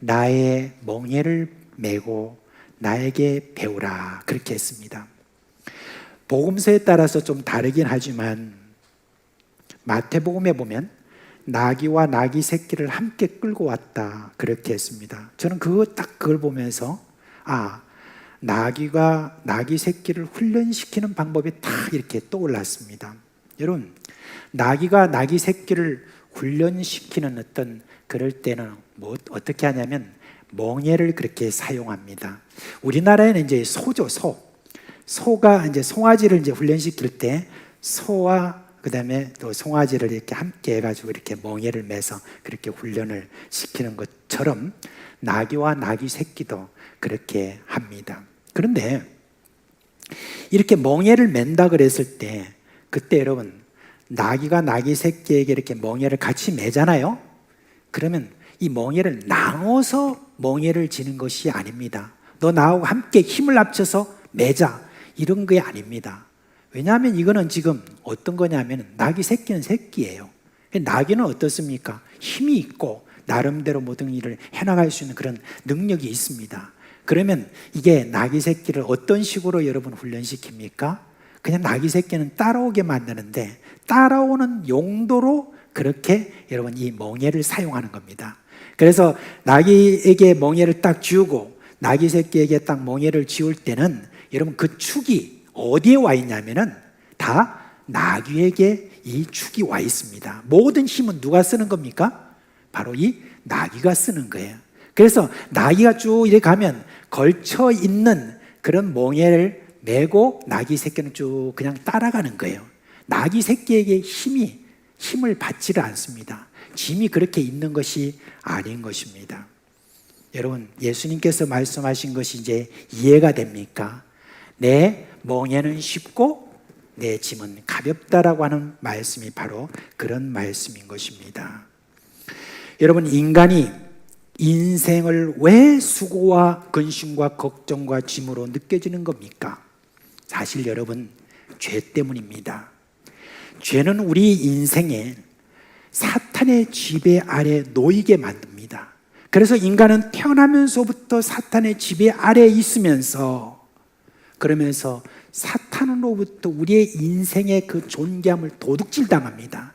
나의 멍에를 메고 나에게 배우라 그렇게 했습니다. 복음서에 따라서 좀 다르긴 하지만 마태복음에 보면 나귀와 나귀 새끼를 함께 끌고 왔다 그렇게 했습니다. 저는 그걸 보면서 나귀가 나귀 새끼를 훈련시키는 방법이 딱 이렇게 떠올랐습니다. 여러분, 나귀가 나귀 새끼를 훈련시키는 어떤 그럴 때는 어떻게 하냐면 멍에를 그렇게 사용합니다. 우리나라에는 이제 소죠, 소가 이제 송아지를 이제 훈련시킬 때 소와 그다음에 또 송아지를 이렇게 함께 해가지고 이렇게 멍에를 매서 그렇게 훈련을 시키는 것처럼 나귀와 나귀 새끼도 그렇게 합니다. 그런데 이렇게 멍에를 맨다 그랬을 때 그때 여러분 나귀가 나귀 새끼에게 이렇게 멍에를 같이 매잖아요. 그러면 이 멍에를 나눠서 멍에를 지는 것이 아닙니다. 너 나하고 함께 힘을 합쳐서 매자 이런 게 아닙니다. 왜냐하면 이거는 지금 어떤 거냐면 나귀 새끼는 새끼예요. 나귀는 어떻습니까? 힘이 있고 나름대로 모든 일을 해나갈 수 있는 그런 능력이 있습니다. 그러면 이게 나귀 새끼를 어떤 식으로 여러분 훈련시킵니까? 그냥 나귀 새끼는 따라오게 만드는데 따라오는 용도로 그렇게 여러분 이 멍에를 사용하는 겁니다. 그래서 나귀에게 멍에를 딱 쥐고 나귀 새끼에게 딱 멍에를 쥐울 때는 여러분 그 축이 어디에 와 있냐면은 다 나귀에게 이 축이 와 있습니다. 모든 힘은 누가 쓰는 겁니까? 바로 이 나귀가 쓰는 거예요. 그래서 나귀가 쭉 이렇게 가면 걸쳐 있는 그런 멍에를 메고 나귀 새끼는 쭉 그냥 따라가는 거예요. 나귀 새끼에게 힘을 받지를 않습니다. 짐이 그렇게 있는 것이 아닌 것입니다. 여러분, 예수님께서 말씀하신 것이 이제 이해가 됩니까? 내 멍에는 쉽고 내 짐은 가볍다라고 하는 말씀이 바로 그런 말씀인 것입니다. 여러분, 인간이 인생을 왜 수고와 근심과 걱정과 짐으로 느껴지는 겁니까? 사실 여러분, 죄 때문입니다. 죄는 우리 인생에 사탄의 지배 아래 놓이게 만듭니다. 그래서 인간은 태어나면서부터 사탄의 지배 아래에 있으면서 그러면서 사탄으로부터 우리의 인생의 그 존귀함을 도둑질 당합니다.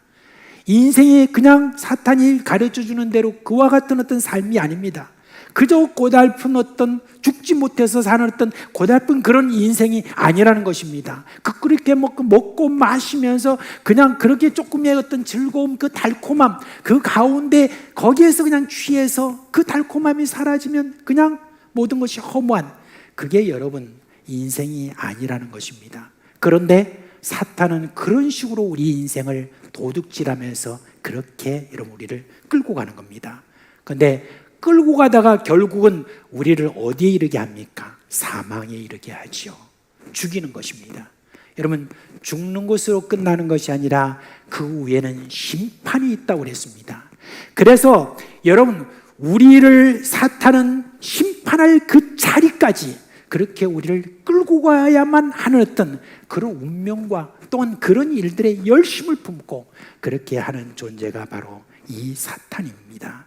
인생에 그냥 사탄이 가르쳐주는 대로 그와 같은 어떤 삶이 아닙니다. 그저 고달픈 어떤 죽지 못해서 사는 어떤 고달픈 그런 인생이 아니라는 것입니다. 그렇게 먹고 마시면서 그냥 그렇게 조금의 어떤 즐거움, 그 달콤함, 그 가운데 거기에서 그냥 취해서 그 달콤함이 사라지면 그냥 모든 것이 허무한 그게 여러분 인생이 아니라는 것입니다. 그런데 사탄은 그런 식으로 우리 인생을 도둑질하면서 그렇게 여러분 우리를 끌고 가는 겁니다. 그런데 끌고 가다가 결국은 우리를 어디에 이르게 합니까? 사망에 이르게 하지요. 죽이는 것입니다. 여러분, 죽는 것으로 끝나는 것이 아니라 그 위에는 심판이 있다고 그랬습니다. 그래서 여러분, 우리를 사탄은 심판할 그 자리까지 그렇게 우리를 끌고 가야만 하는 어떤 그런 운명과 또한 그런 일들의 열심을 품고 그렇게 하는 존재가 바로 이 사탄입니다.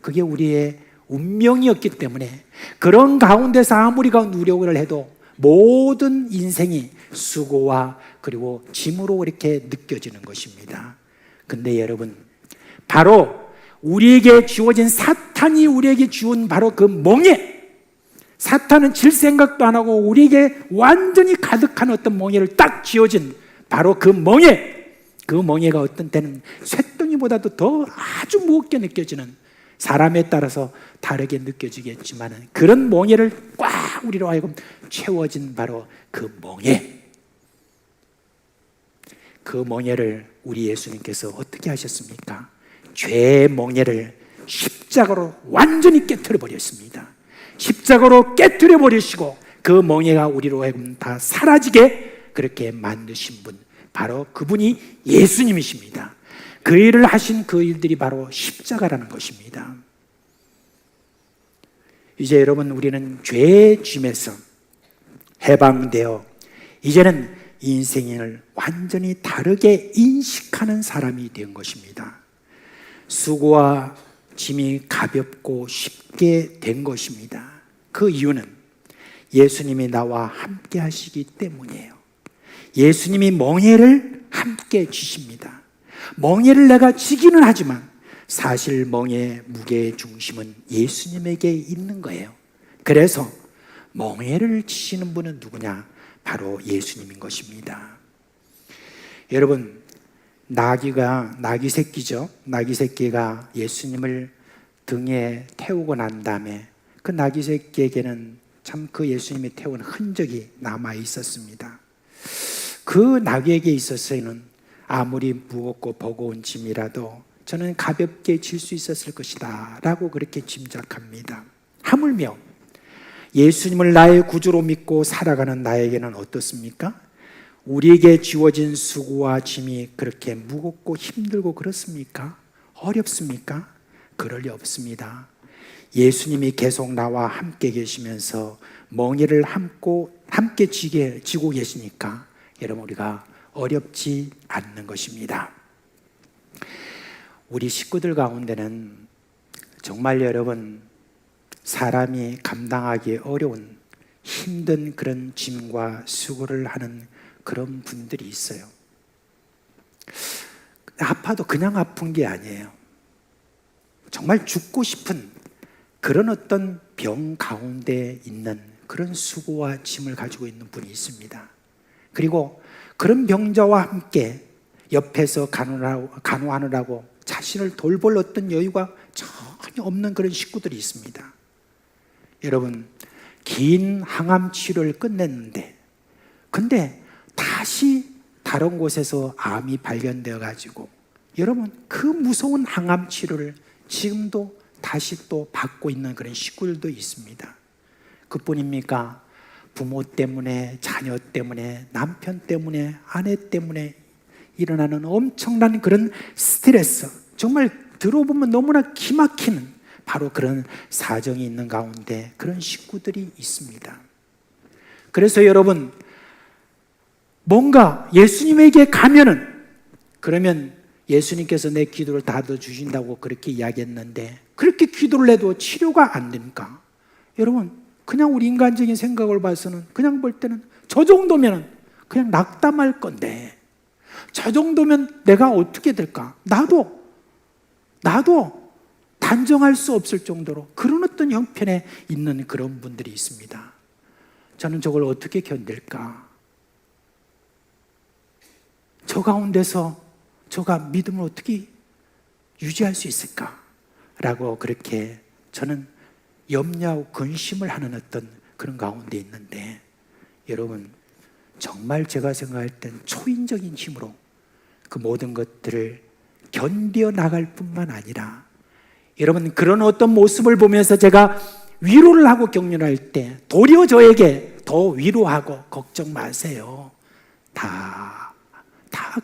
그게 우리의 운명이었기 때문에 그런 가운데서 아무리가 노력을 해도 모든 인생이 수고와 그리고 짐으로 이렇게 느껴지는 것입니다. 근데 여러분, 바로 우리에게 주어진 사탄이 우리에게 주은 바로 그 멍에, 사탄은 질 생각도 안 하고 우리에게 완전히 가득한 어떤 멍에를 딱 쥐어진 바로 그 멍에가 어떤 때는 쇳덩이보다도 더 아주 무겁게 느껴지는, 사람에 따라서 다르게 느껴지겠지만 그런 멍에를 꽉 우리로 하여금 채워진 바로 그 멍에, 그 멍에를 우리 예수님께서 어떻게 하셨습니까? 죄의 멍에를 십자가로 완전히 깨트려 버렸습니다. 십자가로 깨트려 버리시고 그 멍에가 우리로 하여금 다 사라지게 그렇게 만드신 분, 바로 그분이 예수님이십니다. 그 일을 하신 그 일들이 바로 십자가라는 것입니다. 이제 여러분, 우리는 죄의 짐에서 해방되어 이제는 인생을 완전히 다르게 인식하는 사람이 된 것입니다. 수고와 짐이 가볍고 쉽게 된 것입니다. 그 이유는 예수님이 나와 함께 하시기 때문이에요. 예수님이 멍에를 함께 쥐십니다. 멍에를 내가 쥐기는 하지만 사실 멍에 무게의 중심은 예수님에게 있는 거예요. 그래서 멍에를 쥐시는 분은 누구냐? 바로 예수님인 것입니다. 여러분, 나귀 새끼죠. 나귀 새끼가 예수님을 등에 태우고 난 다음에 그 나귀 새끼에게는 참 그 예수님이 태운 흔적이 남아 있었습니다. 그 나귀에게 있어서는 아무리 무겁고 버거운 짐이라도 저는 가볍게 질 수 있었을 것이다 라고 그렇게 짐작합니다. 하물며 예수님을 나의 구주로 믿고 살아가는 나에게는 어떻습니까? 우리에게 지워진 수고와 짐이 그렇게 무겁고 힘들고 그렇습니까? 어렵습니까? 그럴 리 없습니다. 예수님이 계속 나와 함께 계시면서 멍에를 함께 지고 계시니까 여러분, 우리가 어렵지 않는 것입니다. 우리 식구들 가운데는 정말 여러분, 사람이 감당하기 어려운 힘든 그런 짐과 수고를 하는 그런 분들이 있어요. 아파도 그냥 아픈 게 아니에요. 정말 죽고 싶은 그런 어떤 병 가운데 있는 그런 수고와 짐을 가지고 있는 분이 있습니다. 그리고 그런 병자와 함께 옆에서 간호하느라고 자신을 돌볼 어떤 여유가 전혀 없는 그런 식구들이 있습니다. 여러분, 긴 항암 치료를 끝냈는데 근데 다시 다른 곳에서 암이 발견되어 가지고 여러분, 그 무서운 항암 치료를 지금도 다시 또 받고 있는 그런 식구들도 있습니다. 그뿐입니까? 부모 때문에, 자녀 때문에, 남편 때문에, 아내 때문에 일어나는 엄청난 그런 스트레스, 정말 들어보면 너무나 기막히는 바로 그런 사정이 있는 가운데 그런 식구들이 있습니다. 그래서 여러분, 뭔가 예수님에게 가면은, 그러면 예수님께서 내 기도를 다 들어주신다고 그렇게 이야기했는데 그렇게 기도를 해도 치료가 안 됩니까? 여러분, 그냥 우리 인간적인 생각을 봐서는, 그냥 볼 때는 저 정도면 그냥 낙담할 건데, 저 정도면 내가 어떻게 될까? 나도 단정할 수 없을 정도로 그런 어떤 형편에 있는 그런 분들이 있습니다. 저는 저걸 어떻게 견딜까? 저 가운데서 저가 믿음을 어떻게 유지할 수 있을까? 라고 그렇게 저는 염려하고 근심을 하는 어떤 그런 가운데 있는데, 여러분, 정말 제가 생각할 땐 초인적인 힘으로 그 모든 것들을 견뎌 나갈 뿐만 아니라, 여러분, 그런 어떤 모습을 보면서 제가 위로를 하고 격려할 때 도리어 저에게 더 위로하고 걱정 마세요, 다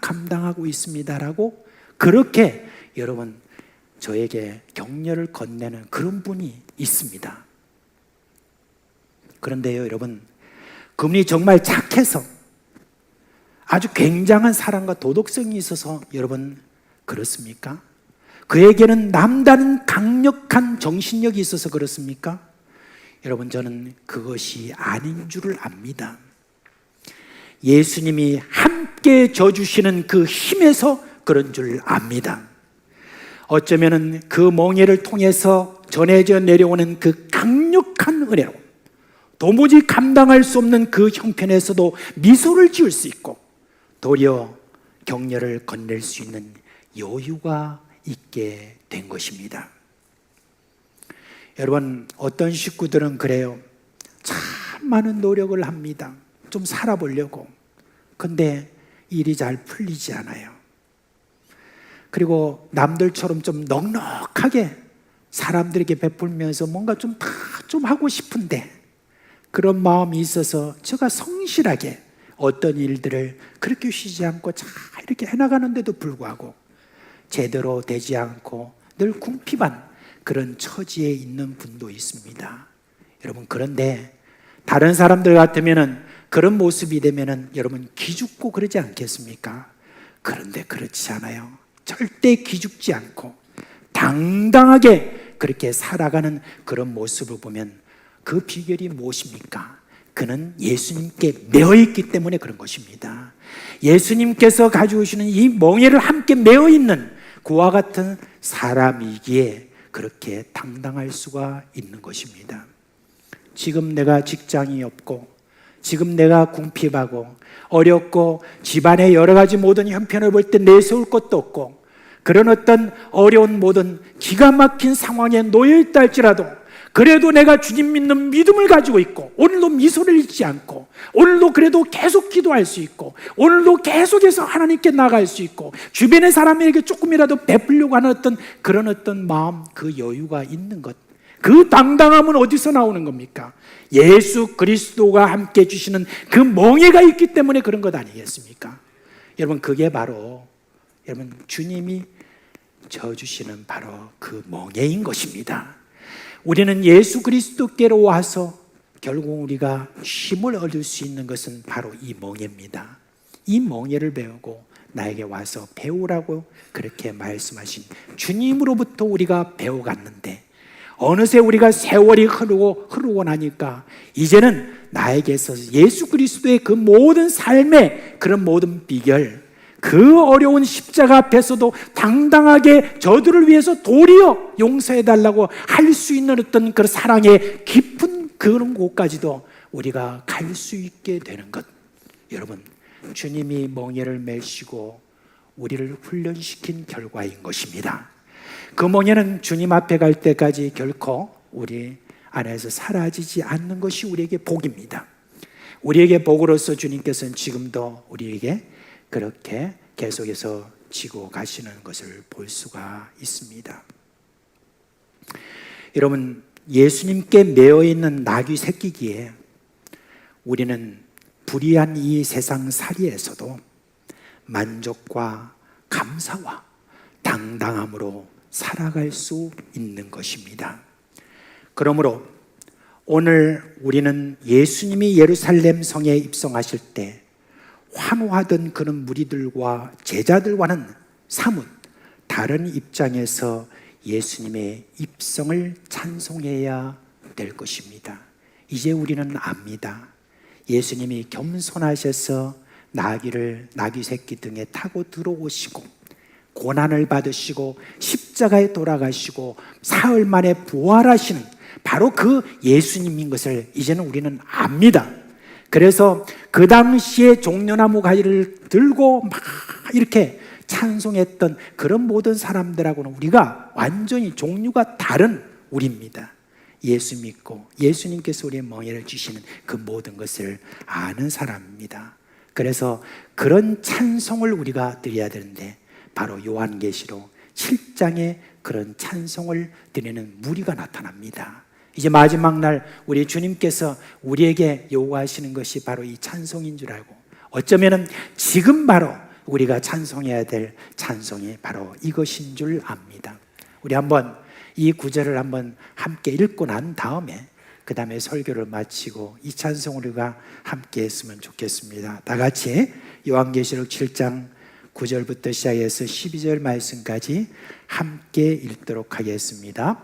감당하고 있습니다라고 그렇게 여러분 저에게 격려를 건네는 그런 분이 있습니다. 그런데요, 여러분, 그분이 정말 착해서 아주 굉장한 사랑과 도덕성이 있어서 여러분 그렇습니까? 그에게는 남다른 강력한 정신력이 있어서 그렇습니까? 여러분, 저는 그것이 아닌 줄을 압니다. 예수님이 함께 져주시는 그 힘에서 그런 줄 압니다. 어쩌면은 그 멍에를 통해서 전해져 내려오는 그 강력한 은혜로 도무지 감당할 수 없는 그 형편에서도 미소를 지을 수 있고 도리어 격려를 건넬 수 있는 여유가 있게 된 것입니다. 여러분, 어떤 식구들은 그래요. 참 많은 노력을 합니다. 좀 살아보려고. 근데 일이 잘 풀리지 않아요. 그리고 남들처럼 좀 넉넉하게 사람들에게 베풀면서 뭔가 좀 하고 싶은데 그런 마음이 있어서 제가 성실하게 어떤 일들을 그렇게 쉬지 않고 잘 이렇게 해나가는데도 불구하고 제대로 되지 않고 늘 궁핍한 그런 처지에 있는 분도 있습니다. 여러분, 그런데 다른 사람들 같으면은 그런 모습이 되면은 여러분 기죽고 그러지 않겠습니까? 그런데 그렇지 않아요. 절대 기죽지 않고 당당하게 그렇게 살아가는 그런 모습을 보면 그 비결이 무엇입니까? 그는 예수님께 매어 있기 때문에 그런 것입니다. 예수님께서 가지고 오시는 이 멍에를 함께 매어 있는 그와 같은 사람이기에 그렇게 당당할 수가 있는 것입니다. 지금 내가 직장이 없고, 지금 내가 궁핍하고 어렵고, 집안의 여러 가지 모든 형편을 볼 때 내세울 것도 없고, 그런 어떤 어려운 모든 기가 막힌 상황에 놓여 있다 할지라도 그래도 내가 주님 믿는 믿음을 가지고 있고, 오늘도 미소를 잃지 않고, 오늘도 그래도 계속 기도할 수 있고, 오늘도 계속해서 하나님께 나아갈 수 있고, 주변의 사람에게 조금이라도 베풀려고 하는 그런 어떤 마음, 그 여유가 있는 것, 그 당당함은 어디서 나오는 겁니까? 예수 그리스도가 함께 주시는 그 멍에가 있기 때문에 그런 것 아니겠습니까? 여러분, 그게 바로 여러분 주님이 져주시는 바로 그 멍에인 것입니다. 우리는 예수 그리스도께로 와서 결국 우리가 쉼을 얻을 수 있는 것은 바로 이 멍에입니다. 이 멍에를 배우고 나에게 와서 배우라고 그렇게 말씀하신 주님으로부터 우리가 배워갔는데, 어느새 우리가 세월이 흐르고 나니까 이제는 나에게서 예수 그리스도의 그 모든 삶의 그런 모든 비결, 그 어려운 십자가 앞에서도 당당하게 저들을 위해서 도리어 용서해달라고 할 수 있는 어떤 그런 사랑의 깊은 그런 곳까지도 우리가 갈 수 있게 되는 것, 여러분, 주님이 멍에를 메시고 우리를 훈련시킨 결과인 것입니다. 그 멍에는 주님 앞에 갈 때까지 결코 우리 안에서 사라지지 않는 것이 우리에게 복입니다. 우리에게 복으로서 주님께서는 지금도 우리에게 그렇게 계속해서 지고 가시는 것을 볼 수가 있습니다. 여러분, 예수님께 매어 있는 나귀 새끼기에 우리는 불의한 이 세상 살이에서도 만족과 감사와 당당함으로 살아갈 수 있는 것입니다. 그러므로 오늘 우리는 예수님이 예루살렘 성에 입성하실 때 환호하던 그런 무리들과 제자들과는 사뭇 다른 입장에서 예수님의 입성을 찬송해야 될 것입니다. 이제 우리는 압니다. 예수님이 겸손하셔서 나귀 새끼 등에 타고 들어오시고 고난을 받으시고 십자가에 돌아가시고 사흘 만에 부활하시는 바로 그 예수님인 것을 이제는 우리는 압니다. 그래서 그 당시에 종려나무 가지를 들고 막 이렇게 찬송했던 그런 모든 사람들하고는 우리가 완전히 종류가 다른 우리입니다. 예수 믿고 예수님께서 우리의 멍에를 주시는 그 모든 것을 아는 사람입니다. 그래서 그런 찬송을 우리가 드려야 되는데, 바로 요한계시록 7장에 그런 찬송을 드리는 무리가 나타납니다. 이제 마지막 날 우리 주님께서 우리에게 요구하시는 것이 바로 이 찬송인 줄 알고, 어쩌면 지금 바로 우리가 찬송해야 될 찬송이 바로 이것인 줄 압니다. 우리 한번 이 구절을 한번 함께 읽고 난 다음에 그 다음에 설교를 마치고 이 찬송을 우리가 함께 했으면 좋겠습니다. 다 같이 요한계시록 7장 9절부터 시작해서 12절 말씀까지 함께 읽도록 하겠습니다.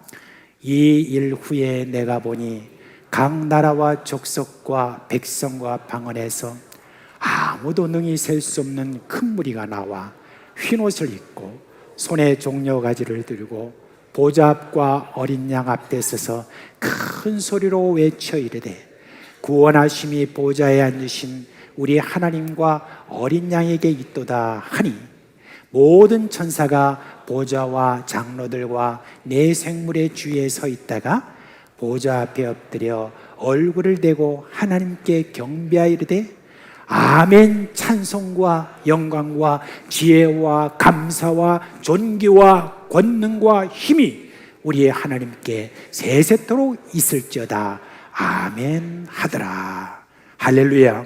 이 일 후에 내가 보니 각 나라와 족속과 백성과 방언에서 아무도 능히 셀 수 없는 큰 무리가 나와 흰옷을 입고 손에 종려가지를 들고 보좌 앞과 어린 양 앞에 서서 큰 소리로 외쳐 이르되, 구원하심이 보좌에 앉으신 우리 하나님과 어린 양에게 있도다 하니, 모든 천사가 보좌와 장로들과 네 생물의 주위에 서 있다가 보좌 앞에 엎드려 얼굴을 대고 하나님께 경배하여 이르되, 아멘. 찬송과 영광과 지혜와 감사와 존귀와 권능과 힘이 우리의 하나님께 세세토록 있을지어다. 아멘 하더라. 할렐루야.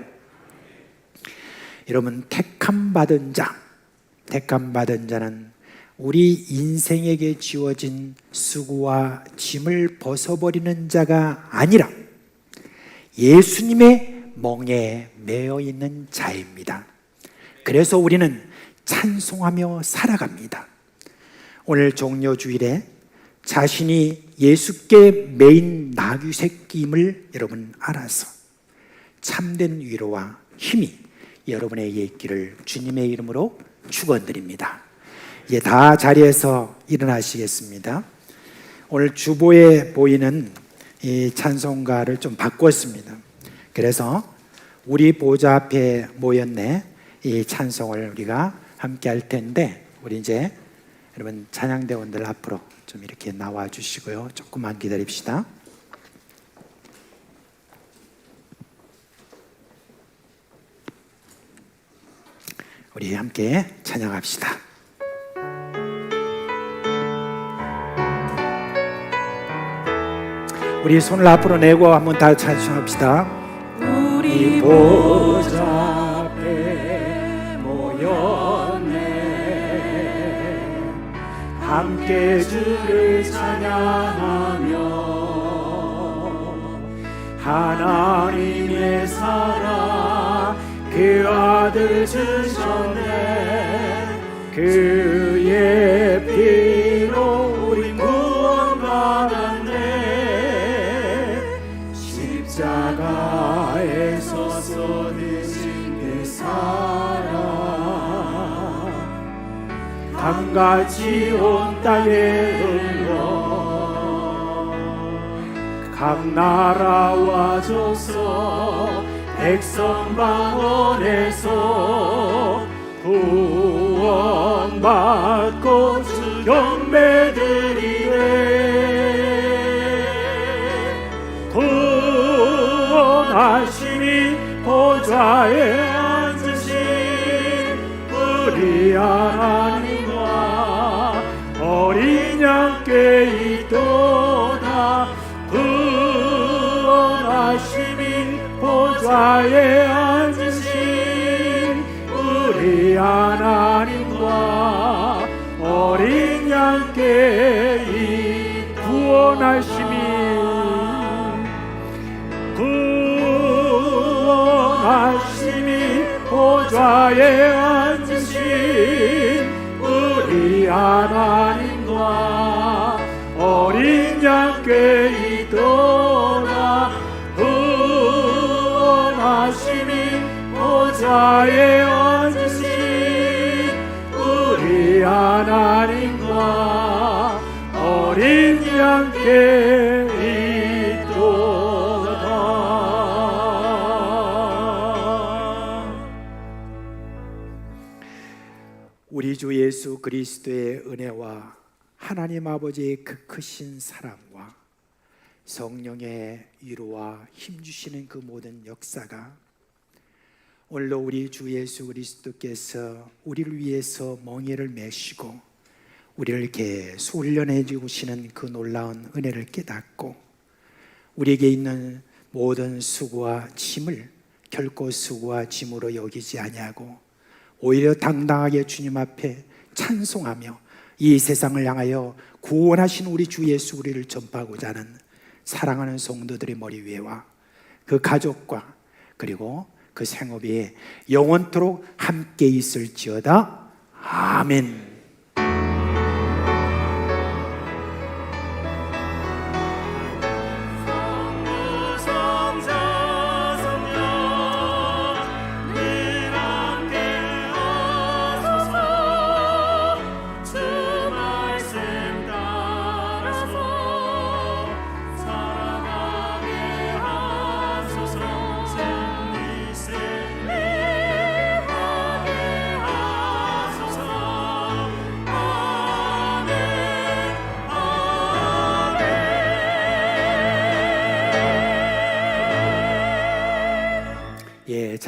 여러분, 택함 받은 자는 우리 인생에게 지워진 수고와 짐을 벗어버리는 자가 아니라 예수님의 멍에 매여 있는 자입니다. 그래서 우리는 찬송하며 살아갑니다. 오늘 종려주일에 자신이 예수께 매인 나귀 새끼임을 여러분 알아서 참된 위로와 힘이 여러분에게 있기를 주님의 이름으로 축원드립니다. 이제 다 자리에서 일어나시겠습니다. 오늘 주보에 보이는 이 찬송가를 좀 바꿨습니다. 그래서 우리 보좌 앞에 모였네, 이 찬송을 우리가 함께 할 텐데, 우리 이제 여러분 찬양대원들 앞으로 좀 이렇게 나와 주시고요. 조금만 기다립시다. 우리 함께 찬양합시다. 우리 손을 앞으로 내고 한번 다 찬송합시다. 우리 보좌 앞에 모였네 함께 주를 찬양하며 하나님의 사랑 그 아들 주셨네 그의 피로 우리 구원받았네 십자가에서 쏟으신 그 사랑 강같이 온 땅에 흘러 각 나라와 족속 백성 방언에서 구원받고 주 경배드리네 구원하심이 보좌에 앉으신 우리 하나님과 어린 양께 있도다 구원하심이 보좌에 앉으신 우리 하나님과 어린 양께 구원하심이 보좌에 앉으신 우리 하나님과 어린 양께 있도다 보좌에 앉으신 우리 하나님과 어린 양께 있도다. 우리 주 예수 그리스도의 은혜와 하나님 아버지의 그 크신 사랑과 성령의 위로와 힘주시는 그 모든 역사가 오늘도 우리 주 예수 그리스도께서 우리를 위해서 멍에를 메시고 우리를 계속 훈련해 주시는 그 놀라운 은혜를 깨닫고 우리에게 있는 모든 수고와 짐을 결코 수고와 짐으로 여기지 아니하고 오히려 당당하게 주님 앞에 찬송하며 이 세상을 향하여 구원하신 우리 주 예수 우리를 전파하고자 하는 사랑하는 성도들의 머리 위에와 그 가족과 그리고 그 생업이 영원토록 함께 있을지어다. 아멘.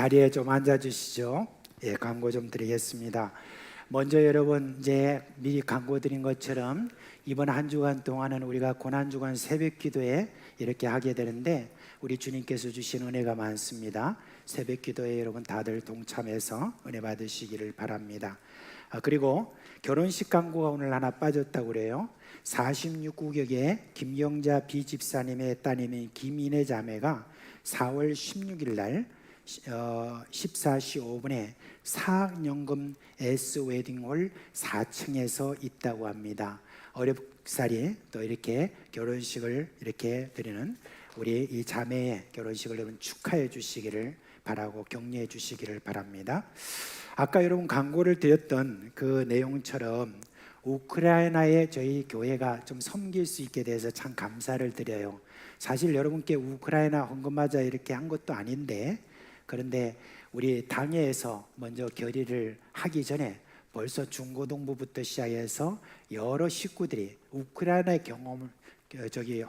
자리에 좀 앉아주시죠. 광고 좀 드리겠습니다. 먼저 여러분 이제 미리 광고 드린 것처럼 이번 한 주간 동안은 우리가 고난주간 새벽기도에 이렇게 하게 되는데 우리 주님께서 주신 은혜가 많습니다. 새벽기도에 여러분 다들 동참해서 은혜 받으시기를 바랍니다. 그리고 결혼식 광고가 오늘 하나 빠졌다고 그래요. 46구역의 김경자 비집사님의 따님인 김인혜 자매가 4월 16일 날 14시 5분에 사학연금 S웨딩홀 4층에서 있다고 합니다. 어렵사리 또 이렇게 결혼식을 이렇게 드리는 우리 이 자매의 결혼식을 여러분 축하해 주시기를 바라고 격려해 주시기를 바랍니다. 아까 여러분 광고를 드렸던 그 내용처럼 우크라이나에 저희 교회가 좀 섬길 수 있게 돼서 참 감사를 드려요. 사실 여러분께 우크라이나 헌금하자 이렇게 한 것도 아닌데, 그런데 우리 당회에서 먼저 결의를 하기 전에 벌써 중고등부부터 시작해서 여러 식구들이 우크라이나의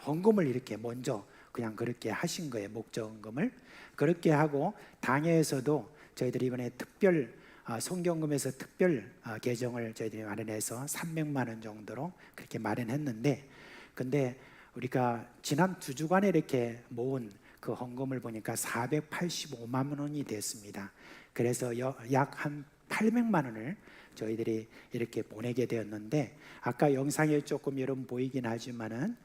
헌금을 이렇게 먼저 그냥 그렇게 하신 거예요. 목적 헌금을 그렇게 하고, 당회에서도 저희들이 이번에 특별 성경금에서 특별 계정을 저희들이 마련해서 300만 원 정도로 그렇게 마련했는데, 근데 우리가 지난 2주간에 이렇게 모은 그 헌금을 보니까 485만 원이 됐습니다. 그래서 약 한 800만 원을 저희들이 이렇게 보내게 되었는데, 아까 영상에 조금 여러분 보이긴 하지만은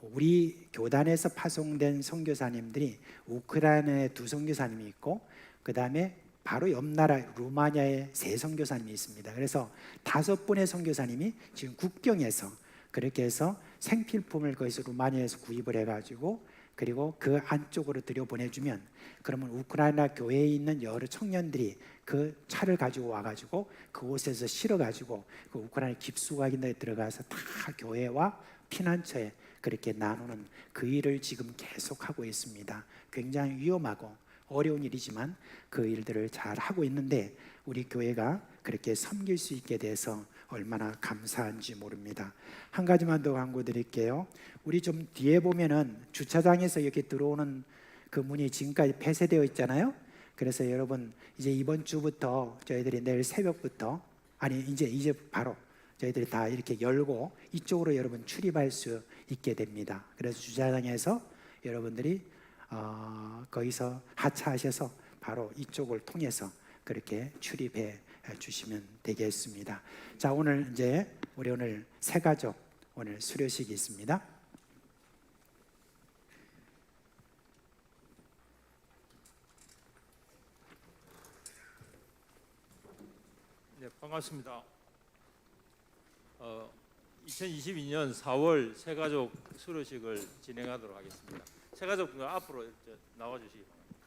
우리 교단에서 파송된 선교사님들이 우크라이나에 2 선교사님이 있고, 그 다음에 바로 옆 나라 루마니아에 3 선교사님이 있습니다. 그래서 5분의 선교사님이 지금 국경에서 그렇게 해서 생필품을 거기서 루마니아에서 구입을 해가지고, 그리고 그 안쪽으로 들여보내주면, 그러면 우크라이나 교회에 있는 여러 청년들이 그 차를 가지고 와가지고 그곳에서 실어가지고 그 우크라이나 깊숙하게 들어가서 다 교회와 피난처에 그렇게 나누는 그 일을 지금 계속하고 있습니다. 굉장히 위험하고 어려운 일이지만 그 일들을 잘 하고 있는데, 우리 교회가 그렇게 섬길 수 있게 돼서 얼마나 감사한지 모릅니다. 한 가지만 더 광고 드릴게요. 우리 좀 뒤에 보면은 주차장에서 이렇게 들어오는 그 문이 지금까지 폐쇄되어 있잖아요. 그래서 여러분 이제 이번 주부터 저희들이 내일 새벽부터, 아니 이제 바로 저희들이 다 이렇게 열고 이쪽으로 여러분 출입할 수 있게 됩니다. 그래서 주차장에서 여러분들이 거기서 하차하셔서 바로 이쪽을 통해서 그렇게 출입해 주시면 되겠습니다. 자, 오늘 이제 우리 오늘 새 가족 오늘 수료식이 있습니다. 네, 반갑습니다. 2022년 4월 새가족 수료식을 진행하도록 하겠습니다. 새가족분들 앞으로 나와주시기 바랍니다.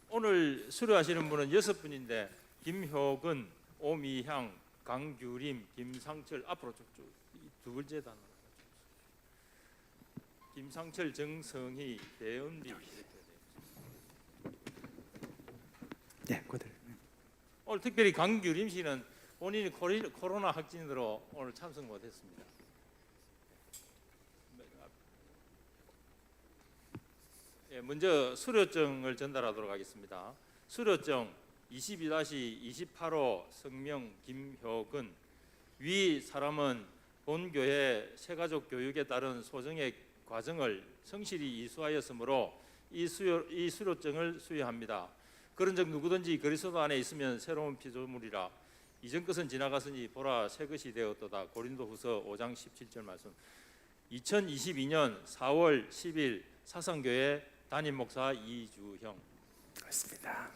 오늘 수료하시는 분은 6분인데 김효근, 오미향, 강규림, 김상철, 앞으로 쭉쭉 2번째 단어, 김상철, 정성희, 배은비 이렇게 되어 있습니다. 네, 그들. 오늘 특별히 강규림 씨는 본인이 코로나 확진으로 오늘 참석 못했습니다. 예, 먼저 수료증을 전달하도록 하겠습니다. 수료증 22-28호 성명 김효근. 위 사람은 본교회 새가족 교육에 따른 소정의 과정을 성실히 이수하였으므로 이 수료증을 수여합니다. 그런즉 누구든지 그리스도 안에 있으면 새로운 피조물이라. 이전 것은 지나갔으니 보라 새 것이 되었도다. 고린도후서 5장 17절 말씀. 2022년 4월 10일 사상교회 담임 목사 이주형. 그렇습니다.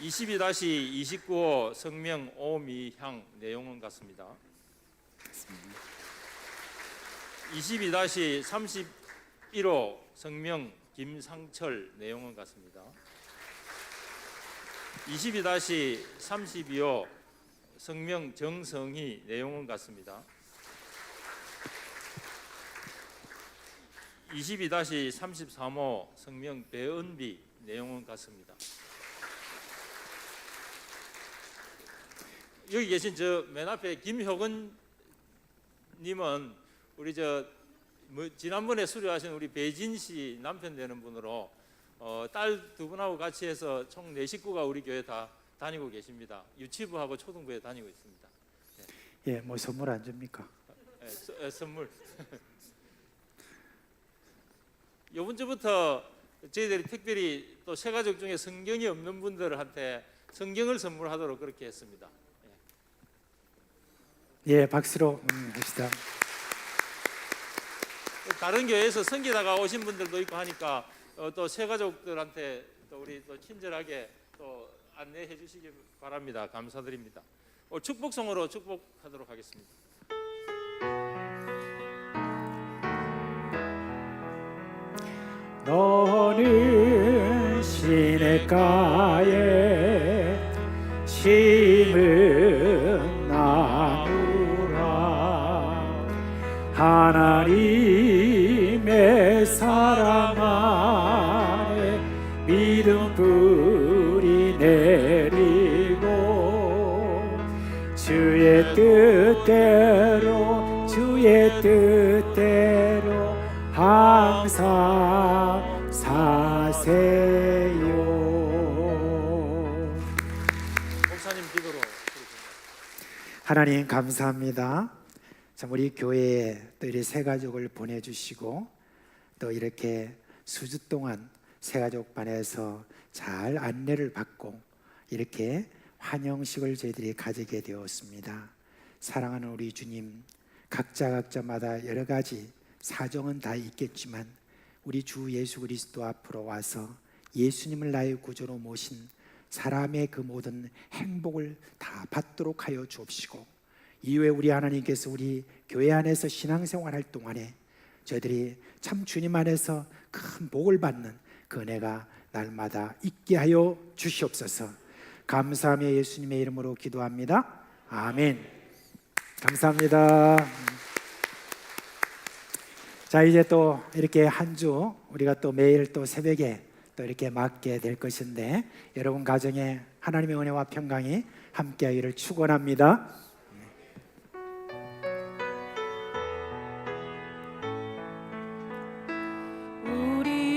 22-29호 성명 오미향. 내용은 같습니다. 22-31호 성명 김상철. 내용은 같습니다. 22-32호 성명 정성희. 내용은 같습니다. 22-33호 성명 배은비. 내용은 같습니다. 여기 계신 저 맨 앞에 김효근 님은 우리 지난번에 수료하신 우리 배진 씨 남편 되는 분으로 딸 2분하고 같이 해서 총 4식구가 우리 교회 다 다니고 계십니다. 유치부하고 초등부에 다니고 있습니다. 예, 뭐 선물 안 줍니까? 선물. 이번 주부터 저희들이 특별히 또 새가족 중에 성경이 없는 분들한테 성경을 선물하도록 그렇게 했습니다. 예, 박수로 합시다. 다른 교회에서 섬기다가 오신 분들도 있고 하니까 또 새가족들한테 또 우리 또 친절하게 또 안내해 주시기 바랍니다. 감사드립니다. 축복성으로 축복하도록 하겠습니다. 너는 시냇가에 심은 나무라 하나님의 사랑 안에 믿음 뿌리 내리고 주의 뜻대로 항상 사세요. 목사님 기도로 하나님 감사합니다. 참 우리 교회에 또 이렇게 새가족을 보내주시고 또 이렇게 수주 동안 새가족반에서 잘 안내를 받고 이렇게 환영식을 저희들이 가지게 되었습니다. 사랑하는 우리 주님, 각자마다 여러 가지 사정은 다 있겠지만 우리 주 예수 그리스도 앞으로 와서 예수님을 나의 구주로 모신 사람의 그 모든 행복을 다 받도록 하여 주옵시고, 이후에 우리 하나님께서 우리 교회 안에서 신앙생활할 동안에 저희들이 참 주님 안에서 큰 복을 받는 그 은혜가 날마다 있게 하여 주시옵소서. 감사하며 예수님의 이름으로 기도합니다. 아멘. 감사합니다. 자, 이제 또 이렇게 한 주 우리가 또 매일 또 새벽에 또 이렇게 맞게 될 것인데, 여러분 가정에 하나님의 은혜와 평강이 함께하기를 축원합니다.